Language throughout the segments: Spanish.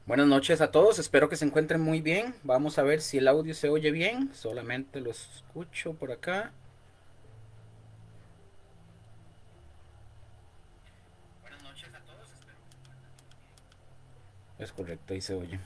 Buenas noches a todos, espero que se encuentren muy bien. Vamos a ver si el audio se oye bien. Solamente lo escucho por acá. Es correcto, ahí se oye.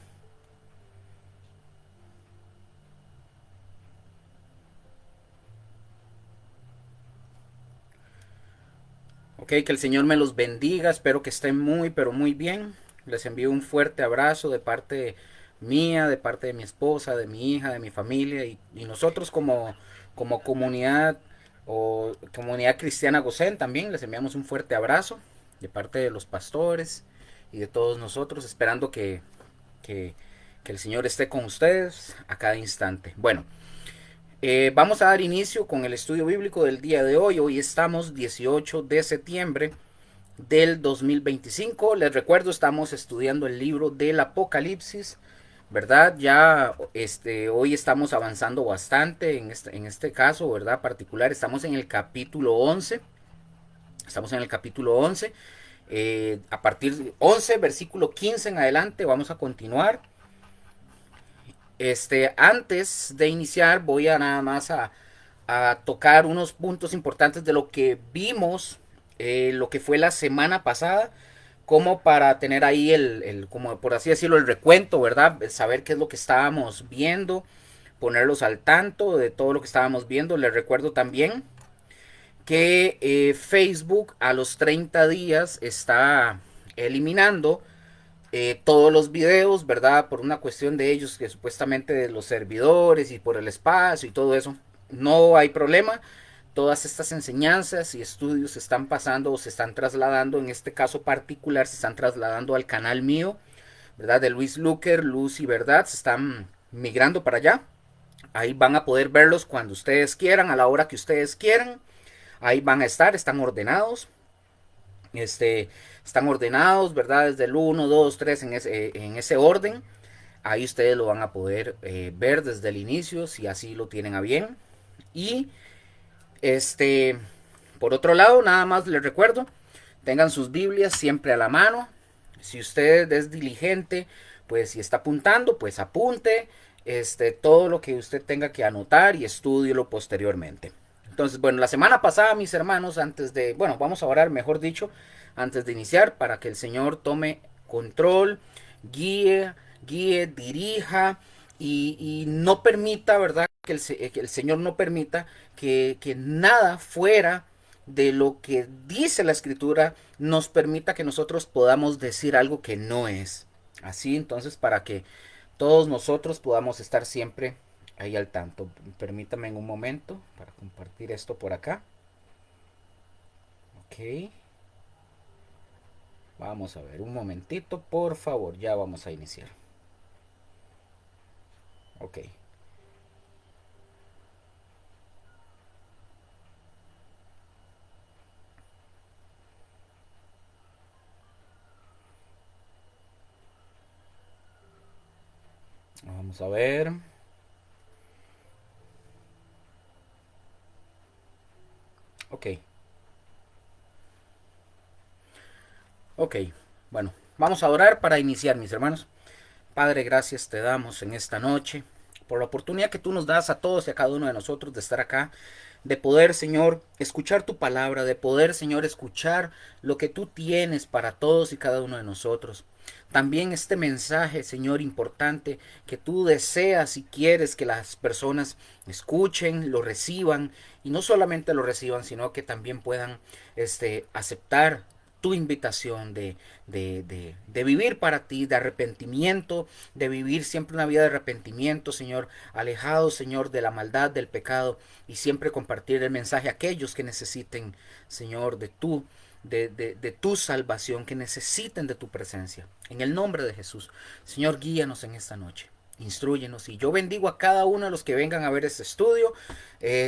Ok, que el Señor me los bendiga. Espero que estén muy, pero muy bien. Les envío un fuerte abrazo de parte mía, de parte de mi esposa, de mi hija, de mi familia y nosotros como comunidad o comunidad cristiana Gosén también les enviamos un fuerte abrazo de parte de los pastores y de todos nosotros, esperando que, que el Señor esté con ustedes a cada instante. Bueno, vamos a dar inicio con el estudio bíblico del día de hoy. Hoy estamos 18 de septiembre del 2025. Les recuerdo, estamos estudiando el libro del Apocalipsis, ¿verdad? Ya hoy estamos avanzando bastante en este caso, ¿verdad? Particular, estamos en el capítulo 11. Estamos en el capítulo 11. A partir de 11, versículo 15 en adelante, vamos a continuar. Antes de iniciar, voy a nada más a tocar unos puntos importantes de lo que vimos, lo que fue la semana pasada, como para tener ahí como por así decirlo, el recuento, ¿verdad? Saber qué es lo que estábamos viendo, ponerlos al tanto de todo lo que estábamos viendo. Les recuerdo también que Facebook a los 30 días está eliminando todos los videos, ¿verdad? Por una cuestión de ellos, que supuestamente de los servidores y por el espacio y todo eso. No hay problema. Todas estas enseñanzas y estudios se están pasando o se están trasladando, en este caso particular, se están trasladando al canal mío, ¿verdad? De Luis Luker, Luz y Verdad, se están migrando para allá. Ahí van a poder verlos cuando ustedes quieran, a la hora que ustedes quieran. Ahí van a estar, están ordenados. Están ordenados, ¿verdad? Desde el uno 2 3 en ese orden. Ahí ustedes lo van a poder ver desde el inicio, si así lo tienen a bien. Y este, por otro lado, nada más les recuerdo, tengan sus Biblias siempre a la mano. Si usted es diligente, pues si está apuntando, pues apunte todo lo que usted tenga que anotar y estudielo posteriormente. Entonces, bueno, la semana pasada, mis hermanos, bueno, vamos a orar, mejor dicho, antes de iniciar, para que el Señor tome control, dirija y no permita, ¿verdad? Que el Señor no permita que nada fuera de lo que dice la escritura nos permita que nosotros podamos decir algo que no es. Así entonces, para que todos nosotros podamos estar siempre ahí al tanto. Permítame en un momento para compartir esto por acá. Ok. Vamos a ver, un momentito, por favor, ya vamos a iniciar. Ok. Vamos a ver. Ok. Ok. Bueno, vamos a orar para iniciar, mis hermanos. Padre, gracias te damos en esta noche por la oportunidad que tú nos das a todos y a cada uno de nosotros de estar acá, de poder, Señor, escuchar tu palabra, de poder, Señor, escuchar lo que tú tienes para todos y cada uno de nosotros. También este mensaje, Señor, importante que tú deseas y quieres que las personas escuchen, lo reciban y no solamente lo reciban, sino que también puedan aceptar tu invitación de vivir para ti, de arrepentimiento, de vivir siempre una vida de arrepentimiento, Señor, alejado, Señor, de la maldad, del pecado, y siempre compartir el mensaje a aquellos que necesiten, Señor, de tu salvación, que necesiten de tu presencia. En el nombre de Jesús, Señor, guíanos en esta noche. Instruyenos y yo bendigo a cada uno de los que vengan a ver este estudio,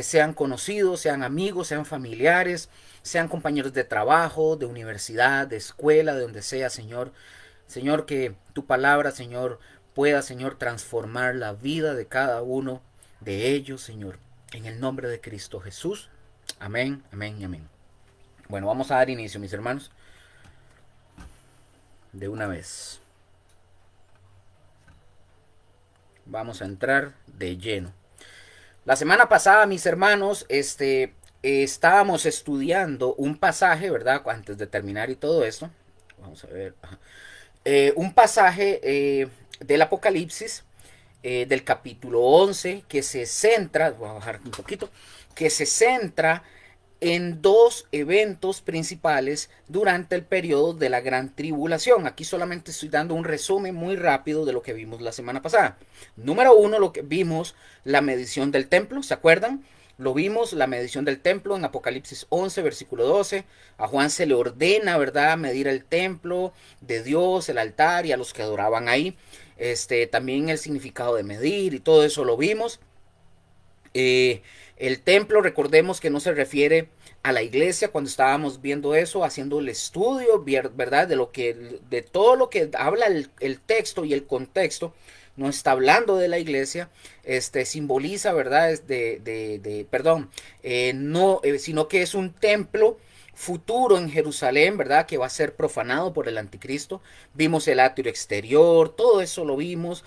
sean conocidos, sean amigos, sean familiares, sean compañeros de trabajo, de universidad, de escuela, de donde sea, Señor. Señor, que tu palabra, Señor, pueda, Señor, transformar la vida de cada uno de ellos, Señor. En el nombre de Cristo Jesús. Amén, amén y amén. Bueno, vamos a dar inicio, mis hermanos, de una vez. vamos a entrar de lleno. La semana pasada, mis hermanos, estábamos estudiando un pasaje, ¿verdad? Antes de terminar y todo esto. Vamos a ver. Un pasaje del Apocalipsis, del capítulo 11, que se centra, voy a bajar un poquito, que se centra en dos eventos principales durante el periodo de la gran tribulación. Aquí solamente estoy dando un resumen muy rápido de lo que vimos la semana pasada. Número uno, lo que vimos, la medición del templo, ¿se acuerdan? Lo vimos, la medición del templo en Apocalipsis 11, versículo 12. A Juan se le ordena, ¿verdad?, medir el templo de Dios, el altar y a los que adoraban ahí. También el significado de medir y todo eso lo vimos. El templo, recordemos que no se refiere a la iglesia cuando estábamos viendo eso, haciendo el estudio, ¿verdad? De todo lo que habla el texto y el contexto. No está hablando de la iglesia, simboliza, ¿verdad? No, sino que es un templo futuro en Jerusalén, ¿verdad? Que va a ser profanado por el anticristo. Vimos el atrio exterior, todo eso lo vimos.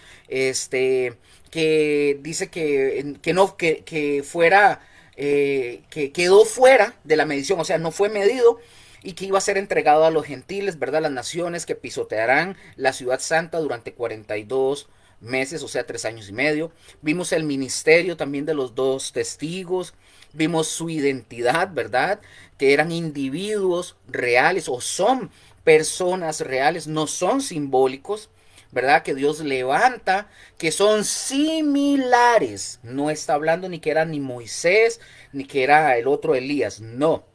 Que dice que fuera, que quedó fuera de la medición, o sea, no fue medido y que iba a ser entregado a los gentiles, ¿verdad? Las naciones que pisotearán la ciudad santa durante 42 meses, o sea, 3 años y medio. Vimos el ministerio también de los dos testigos. Vimos su identidad, ¿verdad? Que eran individuos reales o son personas reales, no son simbólicos, ¿verdad? Que Dios levanta, que son similares. No está hablando ni que era ni Moisés, ni que era el otro Elías, no.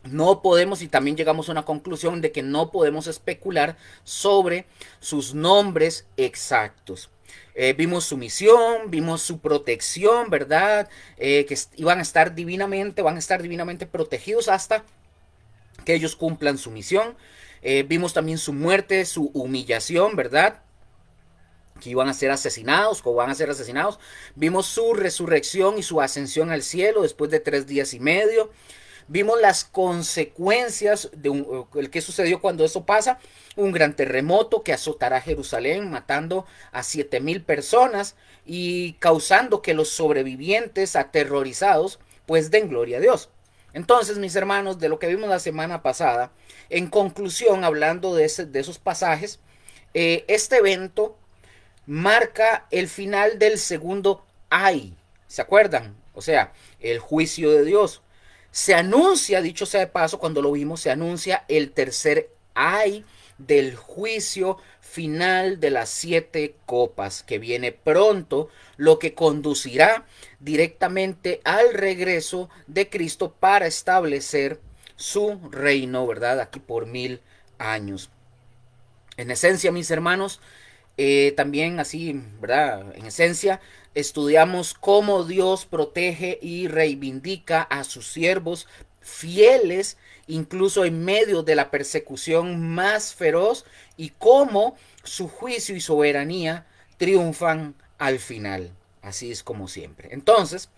No podemos, y también llegamos a una conclusión de que no podemos especular sobre sus nombres exactos. Vimos su misión, vimos su protección, ¿verdad? Que van a estar divinamente protegidos hasta que ellos cumplan su misión. Vimos también su muerte, su humillación, ¿verdad? Que iban a ser asesinados o van a ser asesinados. Vimos su resurrección y su ascensión al cielo después de 3 días y medio. Vimos las consecuencias de el que sucedió cuando eso pasa. Un gran terremoto que azotará Jerusalén, matando a 7,000 personas y causando que los sobrevivientes aterrorizados pues den gloria a Dios. Entonces, mis hermanos, de lo que vimos la semana pasada, en conclusión, hablando de esos pasajes, este evento marca el final del segundo ay. ¿Se acuerdan? O sea, el juicio de Dios. Se anuncia, dicho sea de paso, cuando lo vimos, se anuncia el tercer ay del juicio final de las 7 copas, que viene pronto, lo que conducirá directamente al regreso de Cristo para establecer su reino, ¿verdad? Aquí por 1000 años. En esencia, mis hermanos, también así, ¿verdad? En esencia, estudiamos cómo Dios protege y reivindica a sus siervos fieles, incluso en medio de la persecución más feroz, y cómo su juicio y soberanía triunfan al final. Así es como siempre. Entonces,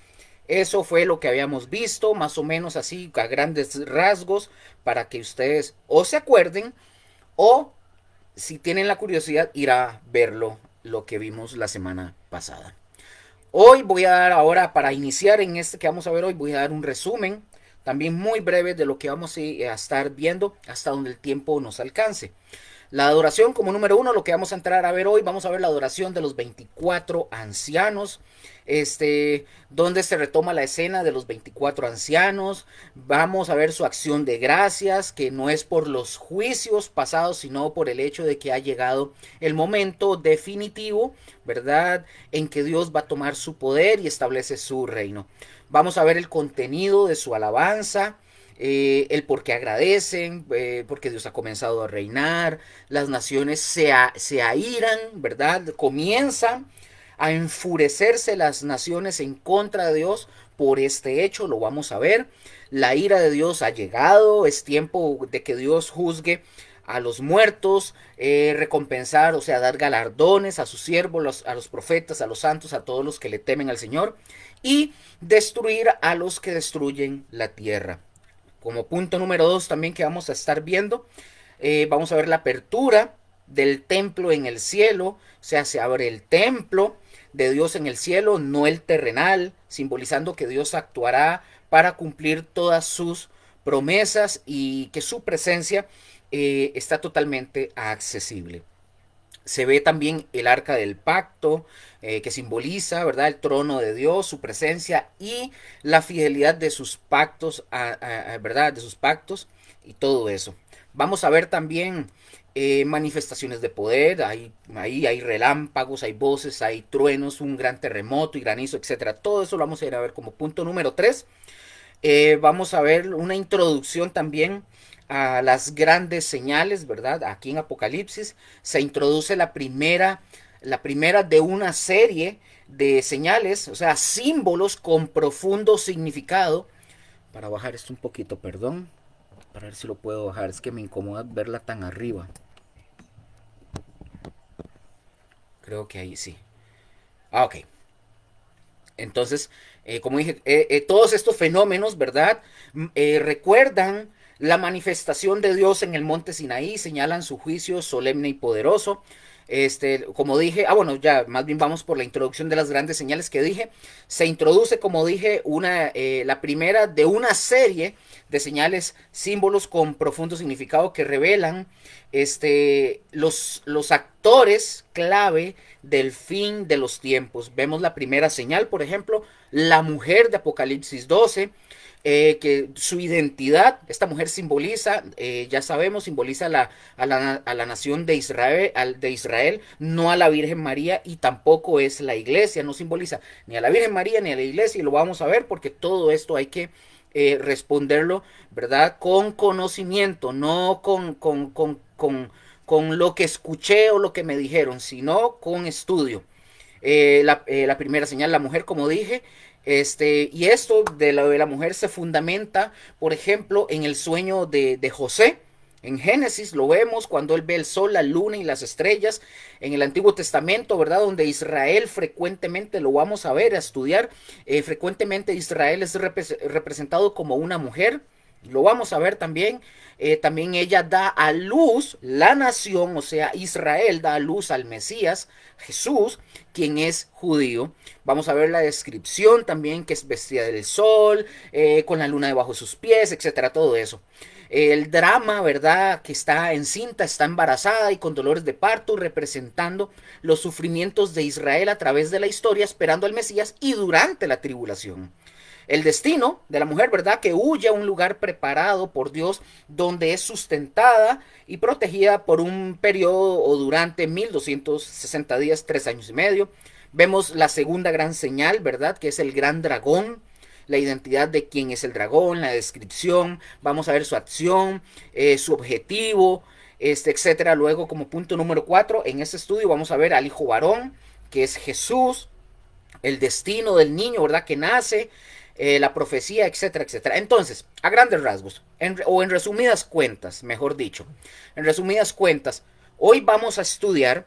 eso fue lo que habíamos visto, más o menos así, a grandes rasgos, para que ustedes o se acuerden o, si tienen la curiosidad, ir a verlo, lo que vimos la semana pasada. Hoy voy a dar, ahora para iniciar en este que vamos a ver hoy, voy a dar un resumen también muy breve de lo que vamos a estar viendo hasta donde el tiempo nos alcance. La adoración como número uno, lo que vamos a entrar a ver hoy, vamos a ver la adoración de los 24 ancianos, donde se retoma la escena de los 24 ancianos. Vamos a ver su acción de gracias, que no es por los juicios pasados, sino por el hecho de que ha llegado el momento definitivo, ¿verdad?, en que Dios va a tomar su poder y establece su reino. Vamos a ver el contenido de su alabanza, el por qué agradecen, porque Dios ha comenzado a reinar, las naciones se airan, ¿verdad? Comienzan a enfurecerse las naciones en contra de Dios por este hecho, lo vamos a ver. La ira de Dios ha llegado, es tiempo de que Dios juzgue a los muertos, recompensar, o sea, dar galardones a sus siervos, a los profetas, a los santos, a todos los que le temen al Señor, y destruir a los que destruyen la tierra. Como punto número 2 también que vamos a estar viendo, vamos a ver la apertura del templo en el cielo, o sea, se abre el templo de Dios en el cielo, no el terrenal, simbolizando que Dios actuará para cumplir todas sus promesas y que su presencia está totalmente accesible. Se ve también el arca del pacto, que simboliza, ¿verdad?, el trono de Dios, su presencia y la fidelidad de sus pactos, ¿verdad?, de sus pactos y todo eso. Vamos a ver también manifestaciones de poder, ahí hay relámpagos, hay voces, hay truenos, un gran terremoto y granizo, etcétera. Todo eso lo vamos a ir a ver como punto número 3. Vamos a ver una introducción también a las grandes señales, ¿verdad? Aquí en Apocalipsis se introduce la primera de una serie de señales, o sea, símbolos con profundo significado. Para bajar esto un poquito, perdón, para ver si lo puedo bajar, es que me incomoda verla tan arriba. Creo que ahí sí. Ah, ok. Entonces, como dije, todos estos fenómenos, ¿verdad? Recuerdan la manifestación de Dios en el monte Sinaí, señalan su juicio solemne y poderoso. Como dije, bueno, ya más bien vamos por la introducción de las grandes señales que dije. Se introduce, como dije, la primera de una serie de señales, símbolos con profundo significado que revelan los actores clave del fin de los tiempos. Vemos la primera señal, por ejemplo, la mujer de Apocalipsis 12, que su identidad, esta mujer simboliza, ya sabemos, simboliza a la nación de Israel, no a la Virgen María, y tampoco es la iglesia, no simboliza ni a la Virgen María ni a la iglesia, y lo vamos a ver porque todo esto hay que responderlo, ¿verdad? Con conocimiento, no con lo que escuché o lo que me dijeron, sino con estudio. La primera señal, la mujer, como dije, y esto de la mujer se fundamenta, por ejemplo, en el sueño de José. En Génesis lo vemos cuando él ve el sol, la luna y las estrellas. En el Antiguo Testamento, ¿verdad? Donde Israel frecuentemente, lo vamos a ver, a estudiar, frecuentemente Israel es representado como una mujer. Lo vamos a ver también. También ella da a luz, la nación, o sea, Israel da a luz al Mesías, Jesús, quien es judío. Vamos a ver la descripción también, que es vestida del sol, con la luna debajo de sus pies, etcétera, todo eso. El drama, ¿verdad?, que está encinta, está embarazada y con dolores de parto, representando los sufrimientos de Israel a través de la historia, esperando al Mesías y durante la tribulación. El destino de la mujer, ¿verdad?, que huye a un lugar preparado por Dios, donde es sustentada y protegida por un periodo o durante 1260 días, 3 años y medio. Vemos la segunda gran señal, ¿verdad?, que es el gran dragón, la identidad de quién es el dragón, la descripción, vamos a ver su acción, su objetivo, etcétera. Luego, como punto número 4, en este estudio vamos a ver al hijo varón, que es Jesús, el destino del niño, ¿verdad?, que nace, la profecía, etcétera, etcétera. Entonces, a grandes rasgos, o en resumidas cuentas, mejor dicho, en resumidas cuentas, hoy vamos a estudiar,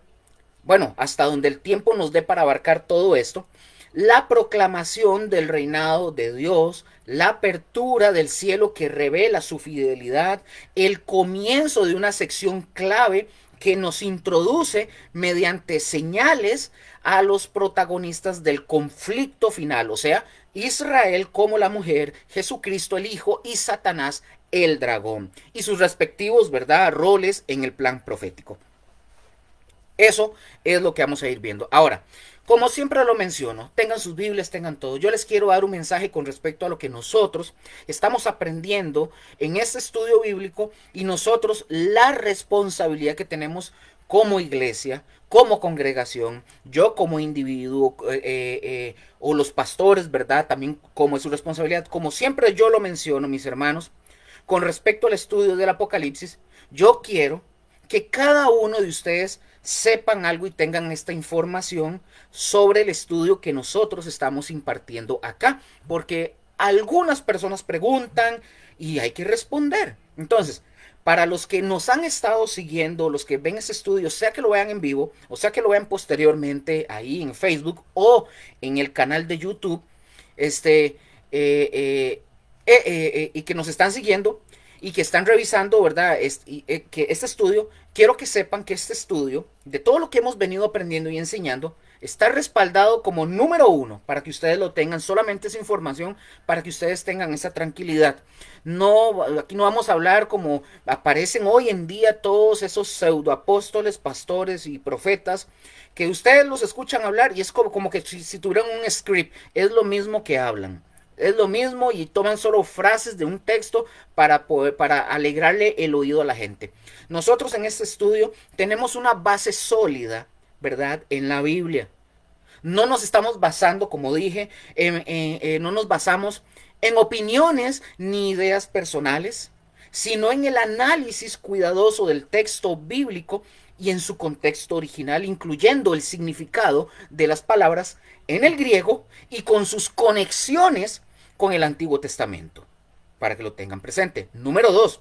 bueno, hasta donde el tiempo nos dé para abarcar todo esto, la proclamación del reinado de Dios, la apertura del cielo que revela su fidelidad, el comienzo de una sección clave que nos introduce mediante señales a los protagonistas del conflicto final, o sea, Israel como la mujer, Jesucristo el Hijo y Satanás el dragón, y sus respectivos, ¿verdad?, roles en el plan profético. Eso es lo que vamos a ir viendo. Ahora, como siempre lo menciono, tengan sus Biblias, tengan todo. Yo les quiero dar un mensaje con respecto a lo que nosotros estamos aprendiendo en este estudio bíblico y nosotros la responsabilidad que tenemos como iglesia, como congregación, yo como individuo o los pastores, ¿verdad? También como es su responsabilidad. Como siempre yo lo menciono, mis hermanos, con respecto al estudio del Apocalipsis, yo quiero que cada uno de ustedes sepan algo y tengan esta información sobre el estudio que nosotros estamos impartiendo acá, porque algunas personas preguntan y hay que responder. Entonces, para los que nos han estado siguiendo, los que ven este estudio, sea que lo vean en vivo, o sea que lo vean posteriormente ahí en Facebook o en el canal de YouTube, y que nos están siguiendo y que están revisando, ¿verdad?, que este estudio, quiero que sepan que este estudio, de todo lo que hemos venido aprendiendo y enseñando, Está respaldado como número uno para que ustedes lo tengan, solamente esa información para que ustedes tengan esa tranquilidad. No, aquí no vamos a hablar como aparecen hoy en día todos esos pseudoapóstoles, pastores y profetas que ustedes los escuchan hablar y es como que si tuvieran un script, es lo mismo que hablan. Es lo mismo y toman solo frases de un texto para alegrarle el oído a la gente. Nosotros en este estudio tenemos una base sólida, ¿verdad? En la Biblia. No nos estamos basando, como dije, no nos basamos en opiniones ni ideas personales, sino en el análisis cuidadoso del texto bíblico y en su contexto original, incluyendo el significado de las palabras en el griego y con sus conexiones con el Antiguo Testamento, para que lo tengan presente. Número 2,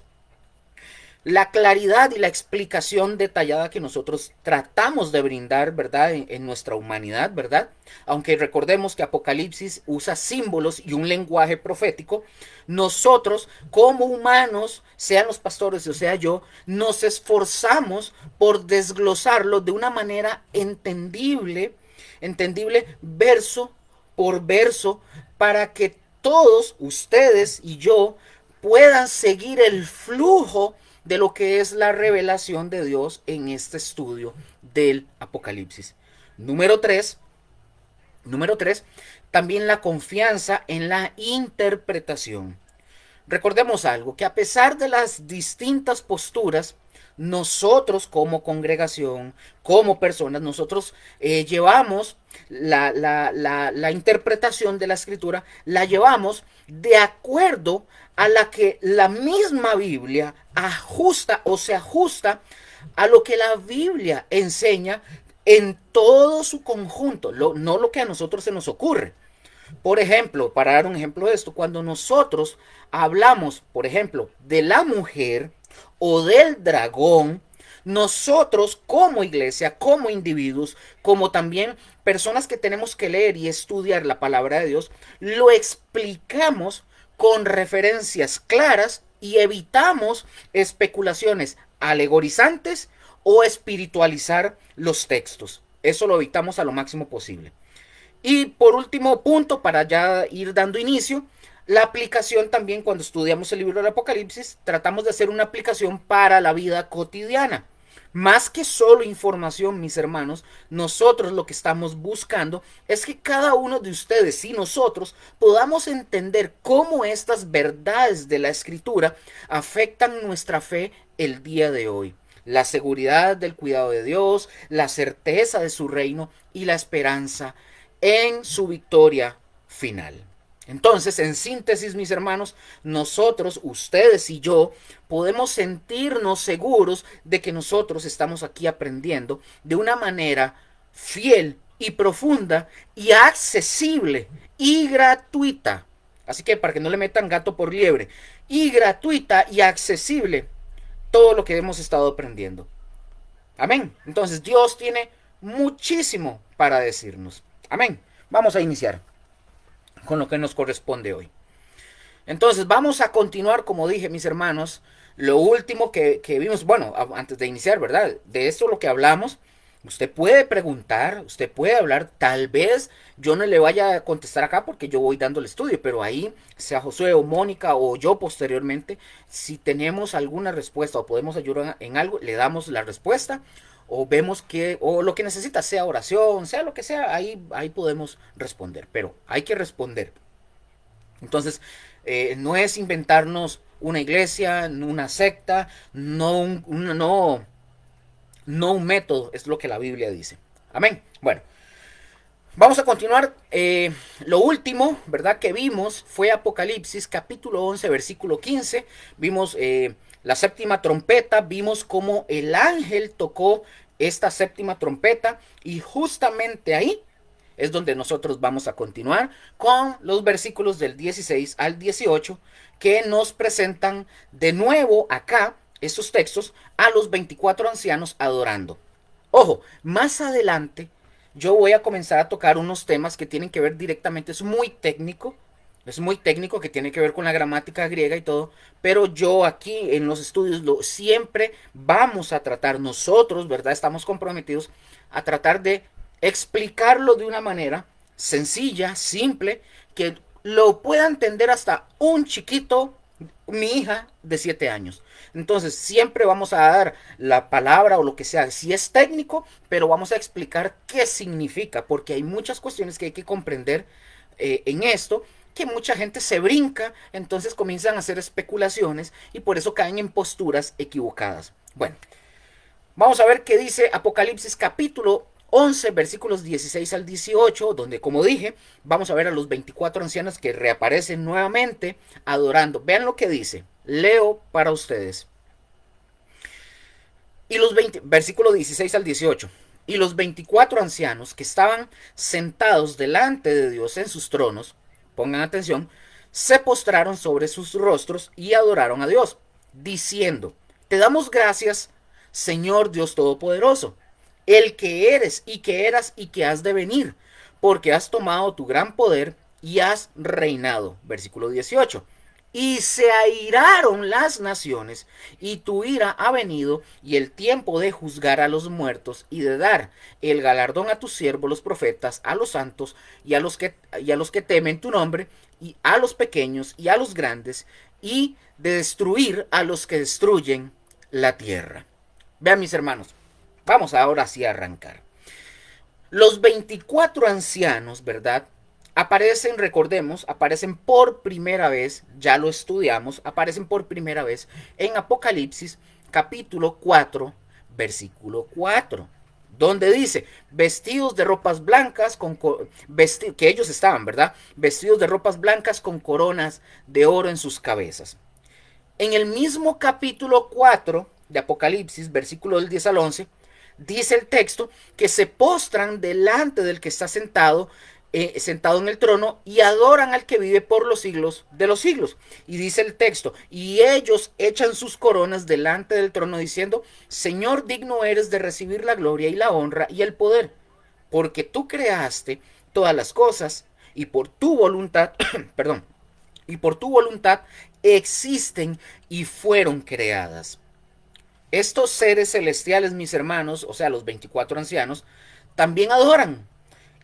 la claridad y la explicación detallada que nosotros tratamos de brindar, ¿verdad? En nuestra humanidad, ¿verdad? Aunque recordemos que Apocalipsis usa símbolos y un lenguaje profético, nosotros como humanos, sean los pastores o sea yo, nos esforzamos por desglosarlo de una manera entendible verso por verso, para que todos ustedes y yo puedan seguir el flujo de lo que es la revelación de Dios en este estudio del Apocalipsis. Número 3, también la confianza en la interpretación. Recordemos algo, que a pesar de las distintas posturas, nosotros como congregación, como personas, nosotros llevamos la interpretación de la escritura, la llevamos de acuerdo a la que la misma Biblia ajusta o se ajusta a lo que la Biblia enseña en todo su conjunto, no lo que a nosotros se nos ocurre. Por ejemplo, para dar un ejemplo de esto, cuando nosotros hablamos, por ejemplo, de la mujer o del dragón, nosotros como iglesia, como individuos, como también personas que tenemos que leer y estudiar la palabra de Dios, lo explicamos con referencias claras y evitamos especulaciones alegorizantes o espiritualizar los textos. Eso lo evitamos a lo máximo posible. Y por último punto, para ya ir dando inicio, la aplicación también cuando estudiamos el libro del Apocalipsis, tratamos de hacer una aplicación para la vida cotidiana. Más que solo información, mis hermanos, nosotros lo que estamos buscando es que cada uno de ustedes y nosotros podamos entender cómo estas verdades de la Escritura afectan nuestra fe el día de hoy. La seguridad del cuidado de Dios, la certeza de su reino y la esperanza en su victoria final. Entonces, en síntesis, mis hermanos, nosotros, ustedes y yo, podemos sentirnos seguros de que nosotros estamos aquí aprendiendo de una manera fiel y profunda y accesible y gratuita. Así que para que no le metan gato por liebre, y gratuita y accesible todo lo que hemos estado aprendiendo. Amén. Entonces, Dios tiene muchísimo para decirnos. Amén. Vamos a iniciar con lo que nos corresponde hoy. Entonces vamos a continuar, como dije, mis hermanos, lo último que vimos, bueno, antes de iniciar, ¿verdad? De esto lo que hablamos, usted puede preguntar, usted puede hablar, tal vez yo no le vaya a contestar acá porque yo voy dando el estudio, pero ahí, sea Josué o Mónica o yo posteriormente, si tenemos alguna respuesta o podemos ayudar en algo, le damos la respuesta o vemos que, o lo que necesita, sea oración, sea lo que sea, ahí podemos responder, pero hay que responder. Entonces, no es inventarnos una iglesia, una secta, no un método, es lo que la Biblia dice. Amén. Bueno, vamos a continuar. Lo último, ¿verdad? Que vimos fue Apocalipsis capítulo 11, versículo 15. Vimos la séptima trompeta, vimos cómo el ángel tocó esta séptima trompeta y justamente ahí es donde nosotros vamos a continuar con los versículos del 16 al 18 que nos presentan de nuevo acá esos textos a los 24 ancianos adorando. Ojo, más adelante yo voy a comenzar a tocar unos temas que tienen que ver directamente, es muy técnico que tiene que ver con la gramática griega y todo, pero yo aquí en los estudios siempre vamos a tratar nosotros, ¿verdad? Estamos comprometidos a tratar de explicarlo de una manera sencilla, simple, que lo pueda entender hasta un chiquito, mi hija de 7 años. Entonces, siempre vamos a dar la palabra o lo que sea, si es técnico, pero vamos a explicar qué significa, porque hay muchas cuestiones que hay que comprender en esto, que mucha gente se brinca, entonces comienzan a hacer especulaciones y por eso caen en posturas equivocadas. Bueno, vamos a ver qué dice Apocalipsis capítulo 11, versículos 16 al 18, donde, como dije, vamos a ver a los 24 ancianos que reaparecen nuevamente adorando. Vean lo que dice. Leo para ustedes. Y los 20, versículo 16 al 18. Y los 24 ancianos que estaban sentados delante de Dios en sus tronos, pongan atención, se postraron sobre sus rostros y adoraron a Dios, diciendo, te damos gracias, Señor Dios Todopoderoso, el que eres y que eras y que has de venir, porque has tomado tu gran poder y has reinado. Versículo 18. Y se airaron las naciones, y tu ira ha venido, y el tiempo de juzgar a los muertos, y de dar el galardón a tus siervos los profetas, a los santos, y a los que temen tu nombre, y a los pequeños, y a los grandes, y de destruir a los que destruyen la tierra. Vean, mis hermanos, vamos ahora sí a arrancar. Los 24 ancianos, ¿verdad? Aparecen, recordemos, aparecen por primera vez, ya lo estudiamos, aparecen por primera vez en Apocalipsis capítulo 4, versículo 4, donde dice, vestidos de ropas blancas, que ellos estaban, ¿verdad? Vestidos de ropas blancas con coronas de oro en sus cabezas. En el mismo capítulo 4 de Apocalipsis, versículo del 10 al 11, dice el texto que se postran delante del que está sentado en el trono y adoran al que vive por los siglos de los siglos. Y dice el texto, y ellos echan sus coronas delante del trono diciendo, Señor, digno eres de recibir la gloria y la honra y el poder, porque tú creaste todas las cosas y por tu voluntad, perdón, y por tu voluntad existen y fueron creadas. Estos seres celestiales, mis hermanos, o sea, los 24 ancianos, también adoran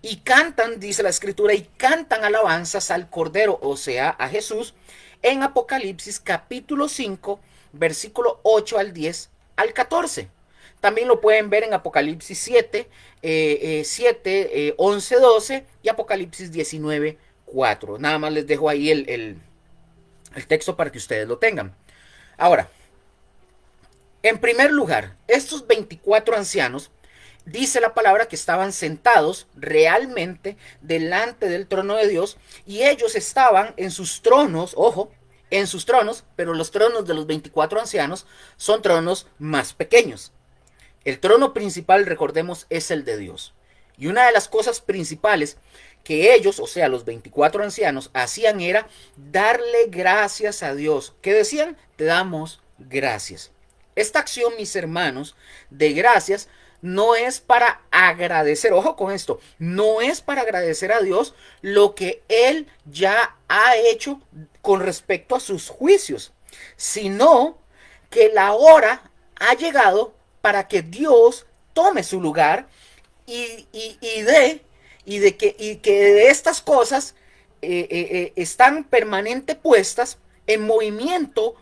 y cantan, dice la escritura, y cantan alabanzas al Cordero, o sea, a Jesús, en Apocalipsis capítulo 5, versículo 8 al 10 al 14. También lo pueden ver en Apocalipsis 7, 11, 12 y Apocalipsis 19, 4. Nada más les dejo ahí el texto para que ustedes lo tengan. Ahora, en primer lugar, estos 24 ancianos, dice la palabra que estaban sentados realmente delante del trono de Dios y ellos estaban en sus tronos, ojo, en sus tronos, pero los tronos de los 24 ancianos son tronos más pequeños. El trono principal, recordemos, es el de Dios. Y una de las cosas principales que ellos, o sea, los 24 ancianos, hacían era darle gracias a Dios. ¿Qué decían? Te damos gracias. Esta acción, mis hermanos, de gracias, no es para agradecer, ojo con esto, no es para agradecer a Dios lo que Él ya ha hecho con respecto a sus juicios, sino que la hora ha llegado para que Dios tome su lugar y que de estas cosas están permanente puestas en movimiento,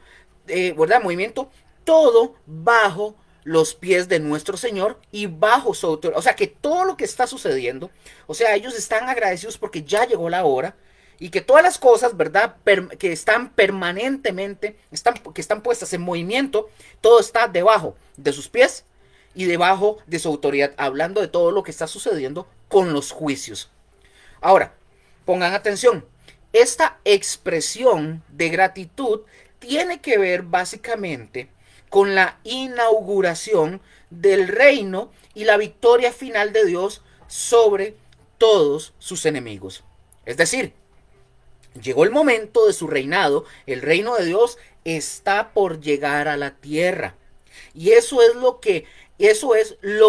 ¿verdad? Movimiento todo bajo los pies de nuestro Señor y bajo su autoridad. O sea, que todo lo que está sucediendo, o sea, ellos están agradecidos porque ya llegó la hora y que todas las cosas, ¿verdad? Que están permanentemente, que están puestas en movimiento, todo está debajo de sus pies y debajo de su autoridad, hablando de todo lo que está sucediendo con los juicios. Ahora, pongan atención, esta expresión de gratitud tiene que ver básicamente con la inauguración del reino y la victoria final de Dios sobre todos sus enemigos. Es decir, llegó el momento de su reinado, el reino de Dios está por llegar a la tierra. Y eso es lo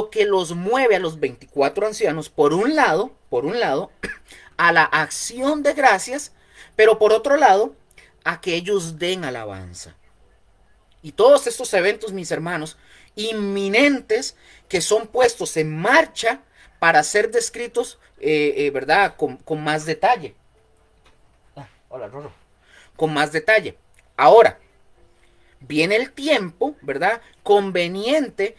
que los mueve a los 24 ancianos, por un lado, a la acción de gracias, pero por otro lado, a que ellos den alabanza. Y todos estos eventos, mis hermanos, inminentes, que son puestos en marcha para ser descritos, ¿verdad? Con más detalle. Hola, Roro. Con más detalle. Ahora, viene el tiempo, ¿verdad? Conveniente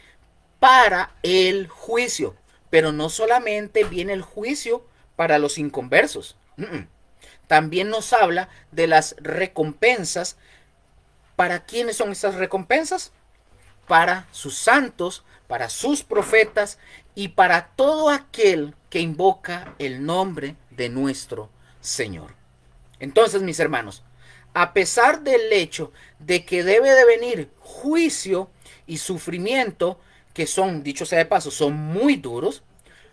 para el juicio. Pero no solamente viene el juicio para los inconversos. También nos habla de las recompensas. ¿Para quiénes son estas recompensas? Para sus santos, para sus profetas y para todo aquel que invoca el nombre de nuestro Señor. Entonces, mis hermanos, a pesar del hecho de que debe de venir juicio y sufrimiento, que son, dicho sea de paso, son muy duros,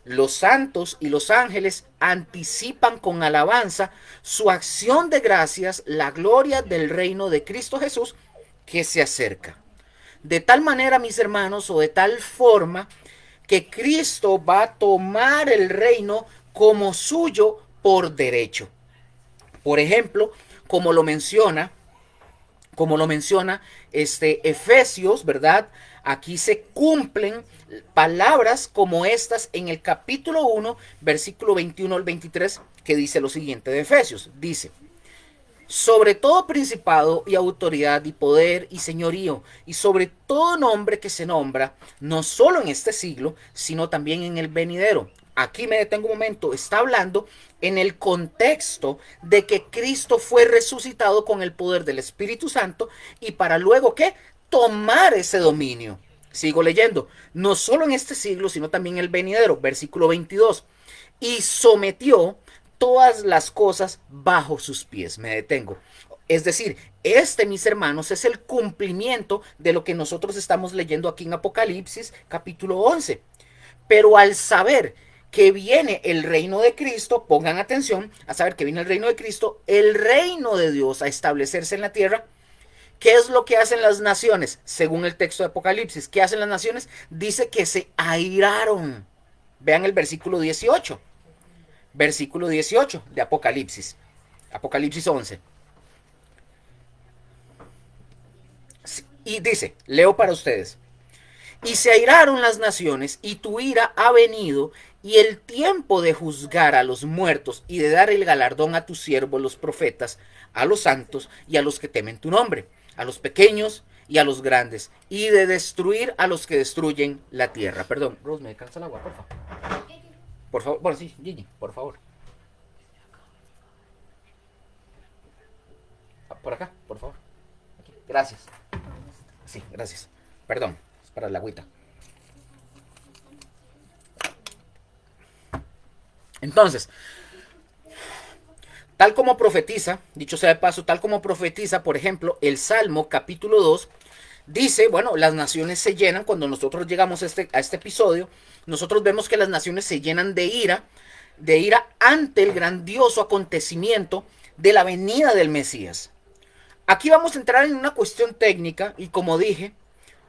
los santos y los ángeles anticipan con alabanza su acción de gracias, la gloria del reino de Cristo Jesús que se acerca. De tal manera, mis hermanos, o de tal forma, que Cristo va a tomar el reino como suyo por derecho. Por ejemplo, como lo menciona Efesios, ¿verdad? Aquí se cumplen palabras como estas en el capítulo 1, versículo 21 al 23, que dice lo siguiente de Efesios. Dice: sobre todo principado y autoridad y poder y señorío, y sobre todo nombre que se nombra, no solo en este siglo, sino también en el venidero. Aquí me detengo un momento, está hablando en el contexto de que Cristo fue resucitado con el poder del Espíritu Santo y para luego, ¿qué? Tomar ese dominio. Sigo leyendo, no solo en este siglo, sino también en el venidero, versículo 22. Y sometió todas las cosas bajo sus pies. Me detengo. Es decir, mis hermanos, es el cumplimiento de lo que nosotros estamos leyendo aquí en Apocalipsis, capítulo 11. Pero al saber que viene el reino de Cristo, pongan atención, a saber que viene el reino de Cristo, el reino de Dios a establecerse en la tierra. ¿Qué es lo que hacen las naciones? Según el texto de Apocalipsis, ¿qué hacen las naciones? Dice que se airaron. Vean el versículo 18. Versículo 18 de Apocalipsis. Apocalipsis 11. Y dice, leo para ustedes. Y se airaron las naciones, y tu ira ha venido, y el tiempo de juzgar a los muertos y de dar el galardón a tus siervos los profetas, a los santos y a los que temen tu nombre, a los pequeños y a los grandes, y de destruir a los que destruyen la tierra. Perdón, Rose, ¿me cansa el agua, por favor? Por favor, bueno, sí, Gigi, por favor. Por acá, por favor. Aquí. Gracias. Sí, gracias. Perdón, es para la agüita. Entonces, tal como profetiza, dicho sea de paso, tal como profetiza, por ejemplo, el Salmo capítulo 2, dice, bueno, las naciones se llenan, cuando nosotros llegamos a este episodio, nosotros vemos que las naciones se llenan de ira ante el grandioso acontecimiento de la venida del Mesías. Aquí vamos a entrar en una cuestión técnica y como dije,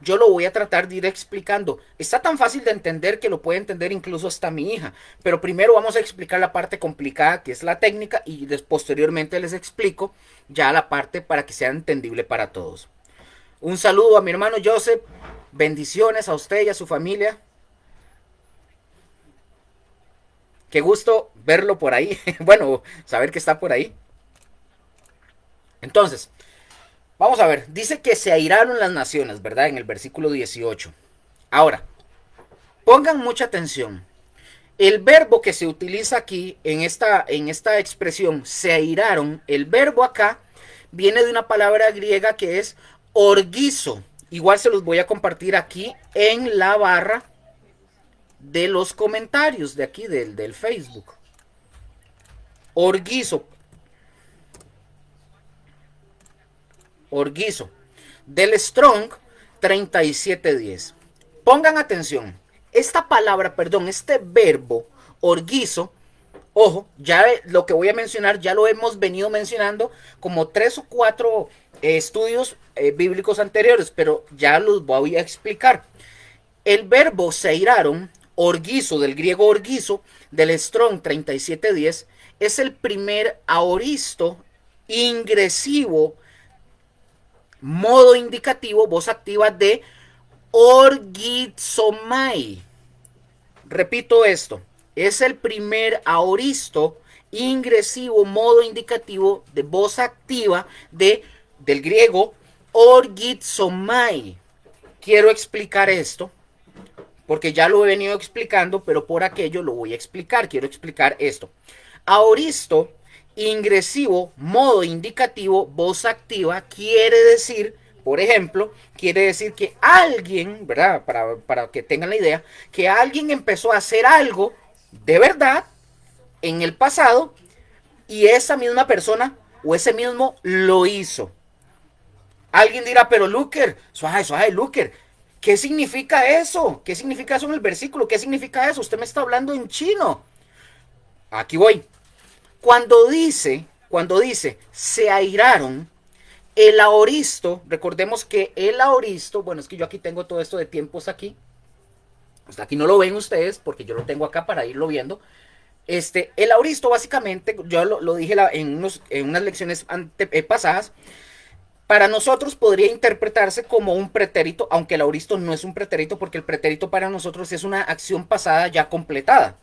yo lo voy a tratar de ir explicando. Está tan fácil de entender que lo puede entender incluso hasta mi hija. Pero primero vamos a explicar la parte complicada que es la técnica y posteriormente les explico ya la parte para que sea entendible para todos. Un saludo a mi hermano Joseph. Bendiciones a usted y a su familia. Qué gusto verlo por ahí. Bueno, saber que está por ahí. Entonces, vamos a ver, dice que se airaron las naciones, ¿verdad? En el versículo 18. Ahora, pongan mucha atención. El verbo que se utiliza aquí en esta expresión, se airaron, el verbo acá viene de una palabra griega que es orgizo. Igual se los voy a compartir aquí en la barra de los comentarios de aquí del Facebook. Orgizo. Orgizo. Del Strong 3710. Pongan atención. Esta palabra, perdón, este verbo orgizo, ojo, ya lo que voy a mencionar ya lo hemos venido mencionando como 3 o 4 estudios bíblicos anteriores, pero ya los voy a explicar. El verbo se airaron, orgizo, del griego orgizo, del Strong 3710, es el primer aoristo ingresivo, modo indicativo, voz activa de orgizomai. Repito esto. Es el primer aoristo ingresivo, modo indicativo de voz activa del griego orgizomai. Quiero explicar esto porque ya lo he venido explicando, pero por aquello lo voy a explicar. Quiero explicar esto. Aoristo ingresivo, modo indicativo, voz activa, quiere decir, por ejemplo, quiere decir que alguien, ¿verdad? Para que tengan la idea, que alguien empezó a hacer algo de verdad en el pasado y esa misma persona o ese mismo lo hizo. Alguien dirá, pero Luker, suave, suave, Luker, ¿qué significa eso? ¿Qué significa eso en el versículo? ¿Qué significa eso? Usted me está hablando en chino. Aquí voy. Cuando dice, se airaron, el aoristo, recordemos que el aoristo, bueno, es que yo aquí tengo todo esto de tiempos aquí. Hasta aquí no lo ven ustedes porque yo lo tengo acá para irlo viendo. El aoristo básicamente, yo lo dije en unas lecciones pasadas, para nosotros podría interpretarse como un pretérito, aunque el aoristo no es un pretérito porque el pretérito para nosotros es una acción pasada ya completada.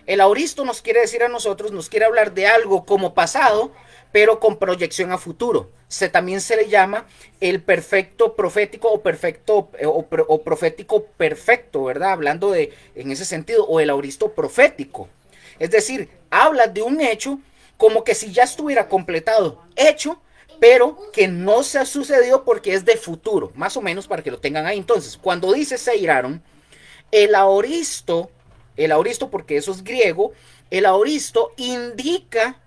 El aoristo nos quiere decir a nosotros, nos quiere hablar de algo como pasado, pero con proyección a futuro. También se le llama el perfecto profético o perfecto o profético perfecto, ¿verdad? Hablando de en ese sentido, o el aoristo profético. Es decir, habla de un hecho como que si ya estuviera completado, hecho, pero que no se ha sucedido porque es de futuro, más o menos para que lo tengan ahí. Entonces, cuando dice se iraron, el aoristo, porque eso es griego, el aoristo indica,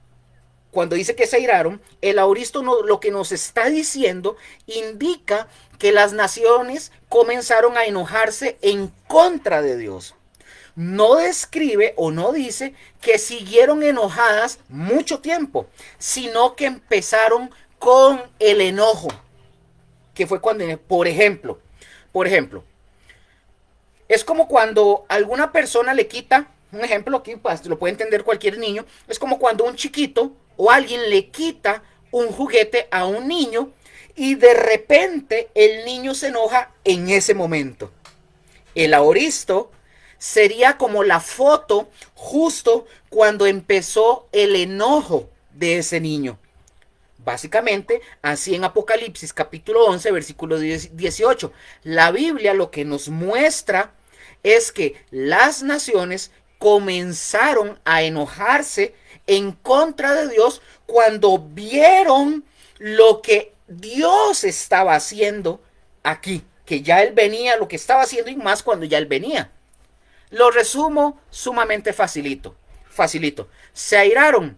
cuando dice que se iraron, el aoristo lo que nos está diciendo indica que las naciones comenzaron a enojarse en contra de Dios. No describe o no dice que siguieron enojadas mucho tiempo, sino que empezaron con el enojo, que fue cuando, por ejemplo, es como cuando alguna persona le quita, un ejemplo aquí, pues, lo puede entender cualquier niño, es como cuando un chiquito o alguien le quita un juguete a un niño y de repente el niño se enoja en ese momento. El aoristo sería como la foto justo cuando empezó el enojo de ese niño. Básicamente, así en Apocalipsis capítulo 11, versículo 18, la Biblia lo que nos muestra es que las naciones comenzaron a enojarse en contra de Dios cuando vieron lo que Dios estaba haciendo aquí, que ya Él venía, lo que estaba haciendo y más cuando ya Él venía. Lo resumo sumamente facilito. Se airaron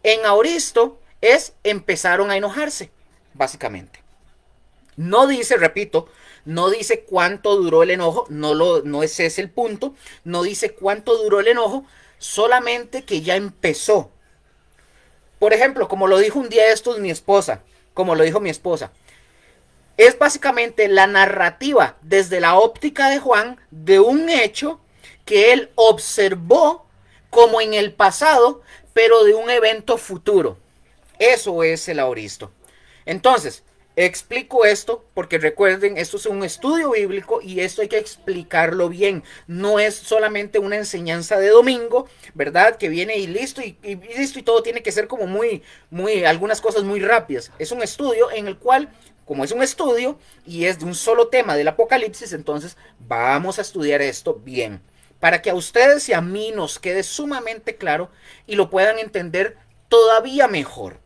en aoristo, empezaron a enojarse, básicamente. No dice, repito, no dice cuánto duró el enojo, no ese es el punto, no dice cuánto duró el enojo, solamente que ya empezó. Por ejemplo, como lo dijo un día esto mi esposa, es básicamente la narrativa desde la óptica de Juan de un hecho que él observó como en el pasado, pero de un evento futuro. Eso es el aoristo. Entonces, explico esto porque recuerden, esto es un estudio bíblico y esto hay que explicarlo bien. No es solamente una enseñanza de domingo, ¿verdad? Que viene y listo y listo y todo tiene que ser como algunas cosas muy rápidas. Es un estudio en el cual, como es un estudio y es de un solo tema del Apocalipsis, entonces vamos a estudiar esto bien. Para que a ustedes y a mí nos quede sumamente claro y lo puedan entender todavía mejor.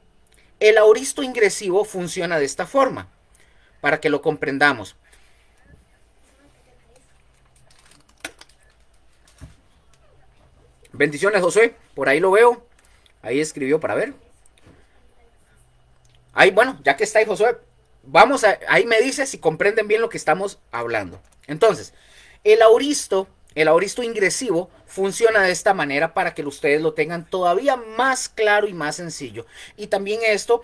El aoristo ingresivo funciona de esta forma, para que lo comprendamos. Bendiciones, Josué. Por ahí lo veo. Ahí escribió para ver. Ahí, bueno, ya que está ahí, Josué, ahí me dice si comprenden bien lo que estamos hablando. Entonces, el aoristo ingresivo funciona de esta manera para que ustedes lo tengan todavía más claro y más sencillo. Y también esto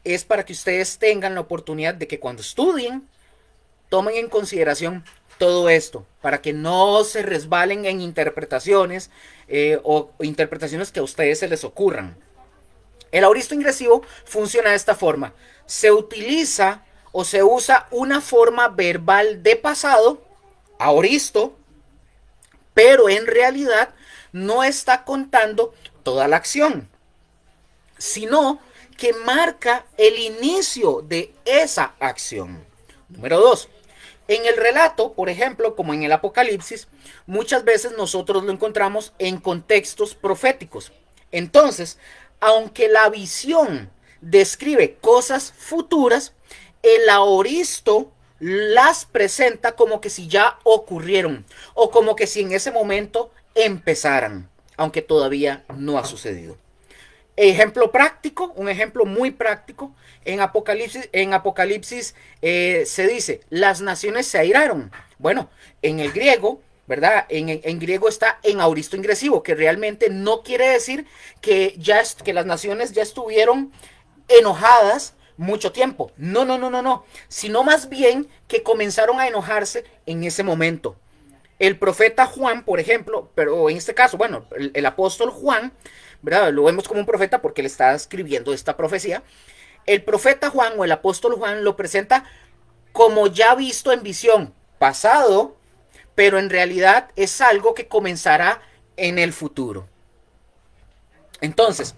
es para que ustedes tengan la oportunidad de que cuando estudien, tomen en consideración todo esto, para que no se resbalen en interpretaciones o interpretaciones que a ustedes se les ocurran. El aoristo ingresivo funciona de esta forma. Se utiliza o se usa una forma verbal de pasado, aoristo, pero en realidad no está contando toda la acción, sino que marca el inicio de esa acción. Número 2. En el relato, por ejemplo, como en el Apocalipsis, muchas veces nosotros lo encontramos en contextos proféticos. Entonces, aunque la visión describe cosas futuras, el aoristo las presenta como que si ya ocurrieron o como que si en ese momento empezaran, aunque todavía no ha sucedido. Ejemplo práctico, un ejemplo muy práctico, en Apocalipsis se dice, las naciones se airaron. Bueno, en el griego, ¿verdad? En griego está en auristo ingresivo, que realmente no quiere decir que las naciones ya estuvieron enojadas mucho tiempo. No, no, no, no, no. Sino más bien que comenzaron a enojarse en ese momento. El profeta Juan, por ejemplo, pero en este caso, bueno, el apóstol Juan, ¿verdad? Lo vemos como un profeta porque él está escribiendo esta profecía. El profeta Juan o el apóstol Juan lo presenta como ya visto en visión, pasado, pero en realidad es algo que comenzará en el futuro. Entonces,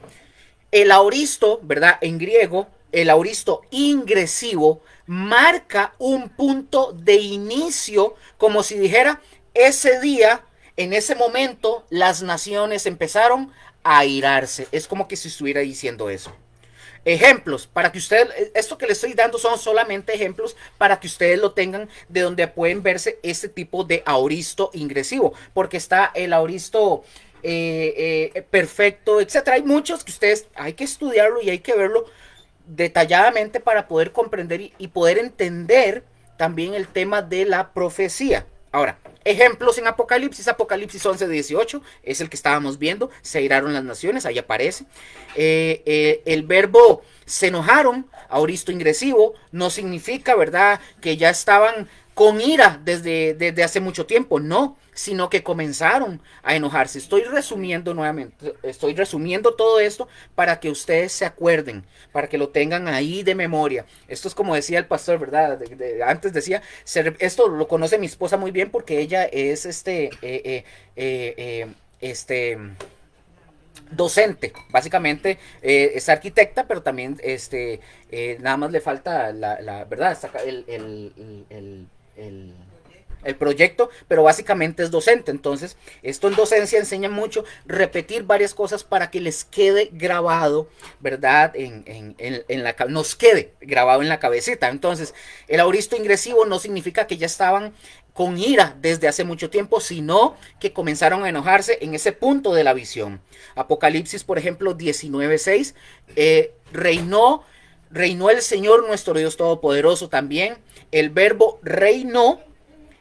el aoristo, ¿verdad? En griego, el aoristo ingresivo marca un punto de inicio, como si dijera, ese día, en ese momento, las naciones empezaron a airarse. Es como que si estuviera diciendo eso. Ejemplos, para que ustedes, esto que les estoy dando son solamente ejemplos para que ustedes lo tengan de donde pueden verse este tipo de aoristo ingresivo, porque está el aoristo perfecto, etcétera. Hay muchos que ustedes hay que estudiarlo y hay que verlo detalladamente para poder comprender y poder entender también el tema de la profecía. Ahora, ejemplos en Apocalipsis, Apocalipsis 11:18 es el que estábamos viendo, se airaron las naciones, ahí aparece. El verbo se enojaron, aoristo ingresivo, no significa, ¿verdad?, que ya estaban con ira desde hace mucho tiempo, no, sino que comenzaron a enojarse. Estoy resumiendo nuevamente, estoy resumiendo todo esto para que ustedes se acuerden, para que lo tengan ahí de memoria. Esto es como decía el pastor, ¿verdad? Antes decía, esto lo conoce mi esposa muy bien porque ella es docente, básicamente es arquitecta, pero también nada más le falta la verdad, el proyecto, pero básicamente es docente. Entonces, esto en docencia enseña mucho repetir varias cosas para que les quede grabado, ¿verdad? Nos quede grabado en la cabecita. Entonces, el aoristo ingresivo no significa que ya estaban con ira desde hace mucho tiempo, sino que comenzaron a enojarse en ese punto de la visión. Apocalipsis, por ejemplo, 19:6, reinó el Señor nuestro Dios Todopoderoso también. El verbo reinó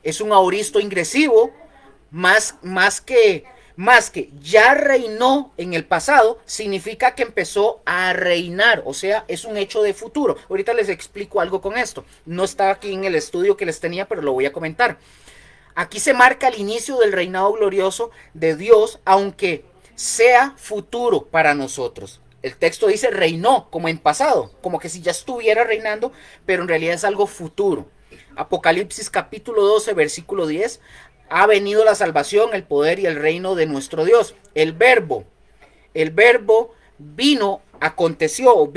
es un aoristo ingresivo, más que ya reinó en el pasado, significa que empezó a reinar, o sea, es un hecho de futuro. Ahorita les explico algo con esto. No está aquí en el estudio que les tenía, pero lo voy a comentar. Aquí se marca el inicio del reinado glorioso de Dios, aunque sea futuro para nosotros. El texto dice reinó, como en pasado, como que si ya estuviera reinando, pero en realidad es algo futuro. Apocalipsis capítulo 12, versículo 10. Ha venido la salvación, el poder y el reino de nuestro Dios. El verbo vino, aconteció,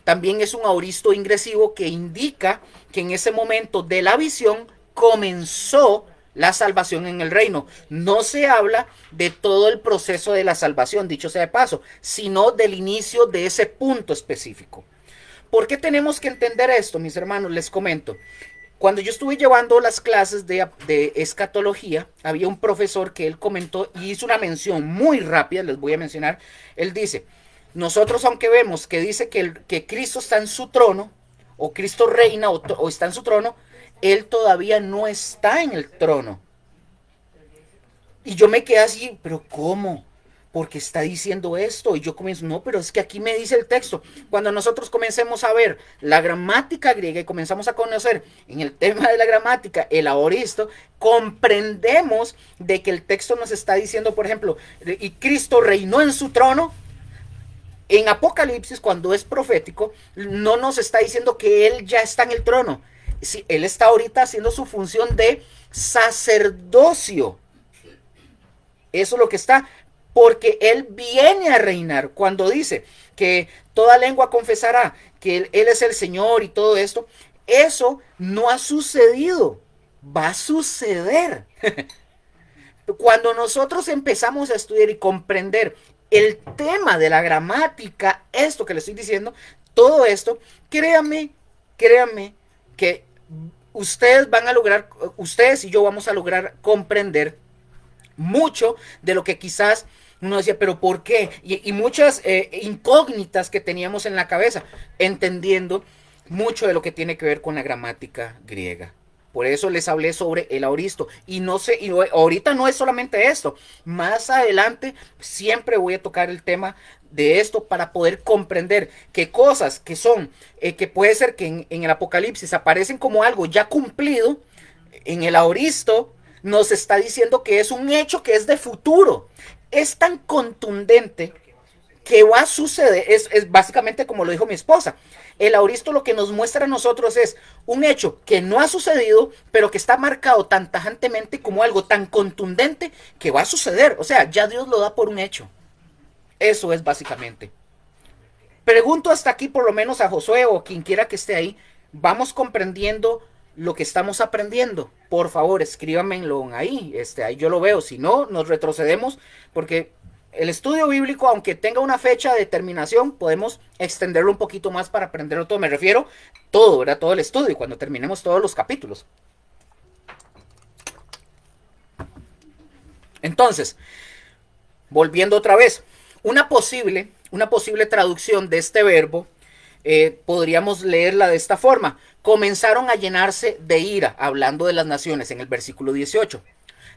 también es un aoristo ingresivo que indica que en ese momento de la visión comenzó la salvación en el reino. No se habla de todo el proceso de la salvación, dicho sea de paso, sino del inicio de ese punto específico. ¿Por qué tenemos que entender esto, mis hermanos? Les comento. Cuando yo estuve llevando las clases de escatología, había un profesor que él comentó y hizo una mención muy rápida, les voy a mencionar. Él dice, nosotros aunque vemos que dice que Cristo está en su trono, o Cristo reina o está en su trono, él todavía no está en el trono. Y yo me quedé así, pero ¿cómo? Porque está diciendo esto. Y yo comienzo, no, pero es que aquí me dice el texto. Cuando nosotros comencemos a ver la gramática griega y comenzamos a conocer en el tema de la gramática el aoristo, comprendemos de que el texto nos está diciendo, por ejemplo, y Cristo reinó en su trono. En Apocalipsis, cuando es profético, no nos está diciendo que él ya está en el trono. Sí, él está ahorita haciendo su función de sacerdocio. Eso es lo que está, porque Él viene a reinar. Cuando dice que toda lengua confesará que Él es el Señor y todo esto, eso no ha sucedido, va a suceder. Cuando nosotros empezamos a estudiar y comprender el tema de la gramática, esto que le estoy diciendo, todo esto, créanme, créanme que ustedes van a lograr, ustedes y yo vamos a lograr comprender mucho de lo que quizás uno decía, pero ¿por qué? Y muchas incógnitas que teníamos en la cabeza, entendiendo mucho de lo que tiene que ver con la gramática griega. Por eso les hablé sobre el aoristo. Y no sé, y ahorita no es solamente esto. Más adelante siempre voy a tocar el tema de esto para poder comprender que cosas que son, que puede ser que en el Apocalipsis aparecen como algo ya cumplido, en el aoristo nos está diciendo que es un hecho que es de futuro. Es tan contundente que va a suceder, es básicamente como lo dijo mi esposa. El aoristo lo que nos muestra a nosotros es un hecho que no ha sucedido, pero que está marcado tan tajantemente como algo tan contundente que va a suceder. O sea, ya Dios lo da por un hecho. Eso es básicamente. Pregunto hasta aquí por lo menos a Josué o quien quiera que esté ahí. ¿Vamos comprendiendo lo que estamos aprendiendo? Por favor, escríbanmelo ahí. Ahí yo lo veo. Si no, nos retrocedemos porque el estudio bíblico, aunque tenga una fecha de terminación, podemos extenderlo un poquito más para aprenderlo todo. Me refiero todo, ¿verdad? Todo el estudio, cuando terminemos todos los capítulos. Entonces, volviendo otra vez, una posible traducción de este verbo, podríamos leerla de esta forma. Comenzaron a llenarse de ira, hablando de las naciones en el versículo 18.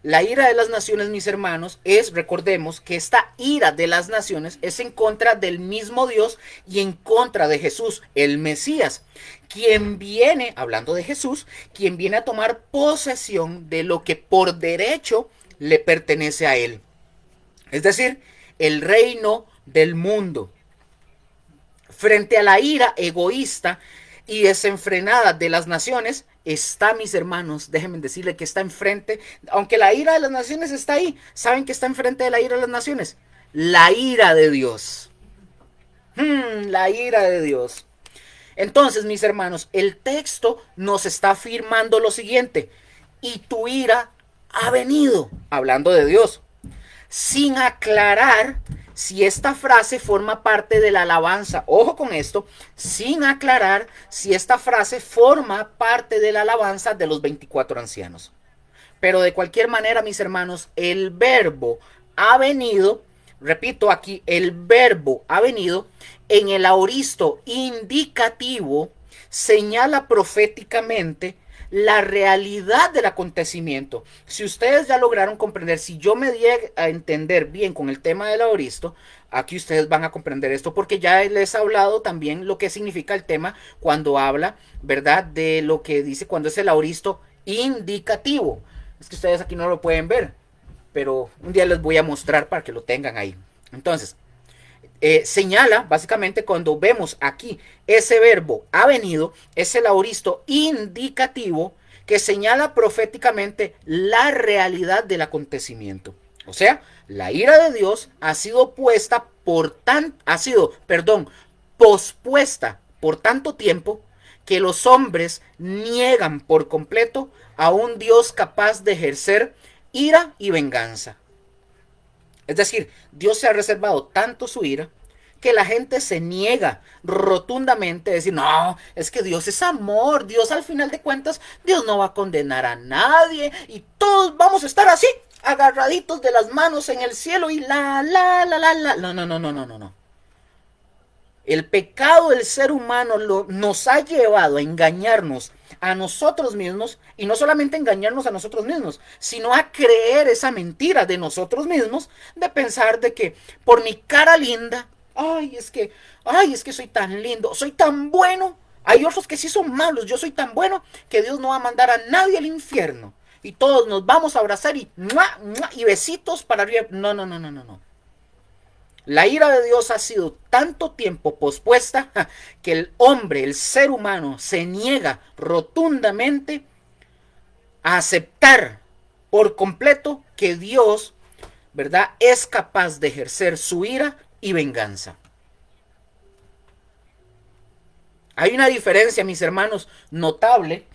La ira de las naciones, mis hermanos, recordemos que esta ira de las naciones es en contra del mismo Dios y en contra de Jesús, el Mesías, quien viene, hablando de Jesús, quien viene a tomar posesión de lo que por derecho le pertenece a él. Es decir, el reino del mundo. Frente a la ira egoísta y desenfrenada de las naciones, está, mis hermanos, déjenme decirle que está enfrente, aunque la ira de las naciones está ahí, ¿saben que está enfrente de la ira de las naciones? La ira de Dios. La ira de Dios. Entonces, mis hermanos, el texto nos está afirmando lo siguiente: y tu ira ha venido, hablando de Dios, sin aclarar si esta frase forma parte de la alabanza. Ojo con esto, sin aclarar si esta frase forma parte de la alabanza de los 24 ancianos. Pero de cualquier manera, mis hermanos, el verbo ha venido, repito aquí, el verbo ha venido en el aoristo indicativo, señala proféticamente la realidad del acontecimiento. Si ustedes ya lograron comprender, si yo me di a entender bien con el tema del aoristo, aquí ustedes van a comprender esto, porque ya les he hablado también lo que significa el tema cuando habla, ¿verdad?, de lo que dice cuando es el aoristo indicativo. Es que ustedes aquí no lo pueden ver, pero un día les voy a mostrar para que lo tengan ahí. Entonces, señala, básicamente, cuando vemos aquí ese verbo ha venido, es el aoristo indicativo que señala proféticamente la realidad del acontecimiento. O sea, la ira de Dios ha sido pospuesta por tanto tiempo que los hombres niegan por completo a un Dios capaz de ejercer ira y venganza. Es decir, Dios se ha reservado tanto su ira que la gente se niega rotundamente a decir, no, es que Dios es amor, Dios al final de cuentas, Dios no va a condenar a nadie y todos vamos a estar así, agarraditos de las manos en el cielo y la. No. El pecado del ser humano nos ha llevado a engañarnos a nosotros mismos, y no solamente engañarnos a nosotros mismos, sino a creer esa mentira de nosotros mismos, de pensar de que por mi cara linda, ay, es que soy tan lindo, soy tan bueno. Hay otros que sí son malos, yo soy tan bueno que Dios no va a mandar a nadie al infierno. Y todos nos vamos a abrazar y besitos para arriba. No. La ira de Dios ha sido tanto tiempo pospuesta que el hombre, el ser humano, se niega rotundamente a aceptar por completo que Dios ¿verdad?, es capaz de ejercer su ira y venganza. Hay una diferencia, mis hermanos, notable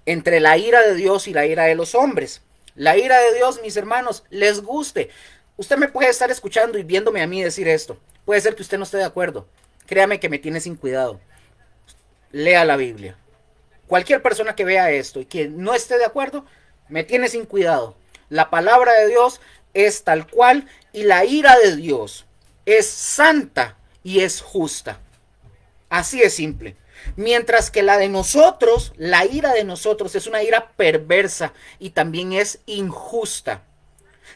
entre la ira de Dios y la ira de los hombres. La ira de Dios, mis hermanos, les guste. Usted me puede estar escuchando y viéndome a mí decir esto. Puede ser que usted no esté de acuerdo. Créame que me tiene sin cuidado. Lea la Biblia. Cualquier persona que vea esto y que no esté de acuerdo, me tiene sin cuidado. La palabra de Dios es tal cual y la ira de Dios es santa y es justa. Así es simple. Mientras que la de nosotros, la ira de nosotros es una ira perversa y también es injusta.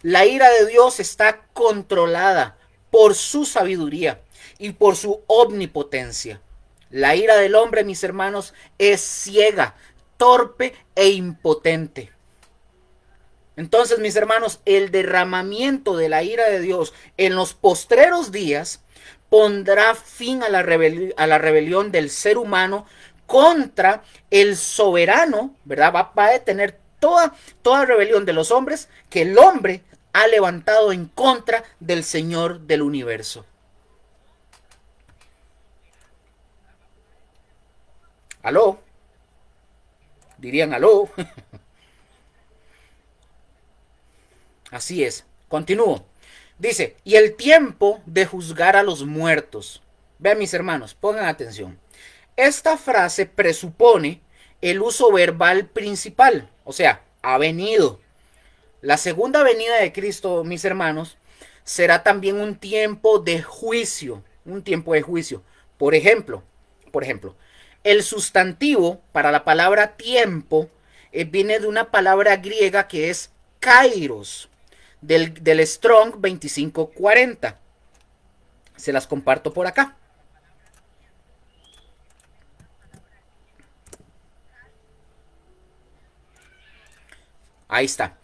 La ira de Dios está controlada por su sabiduría y por su omnipotencia. La ira del hombre, mis hermanos, es ciega, torpe e impotente. Entonces, mis hermanos, el derramamiento de la ira de Dios en los postreros días pondrá fin a la rebelión del ser humano contra el soberano, ¿verdad? Va a detener toda rebelión de los hombres que el hombre ha levantado en contra del Señor del universo. ¿Aló? Dirían aló. Así es. Continúo. Dice, y el tiempo de juzgar a los muertos. Vean, mis hermanos, pongan atención. Esta frase presupone el uso verbal principal, o sea, ha venido. La segunda venida de Cristo, mis hermanos, será también un tiempo de juicio, un tiempo de juicio. Por ejemplo, el sustantivo para la palabra tiempo viene de una palabra griega que es kairos, del Strong 2540. Se las comparto por acá. Ahí está.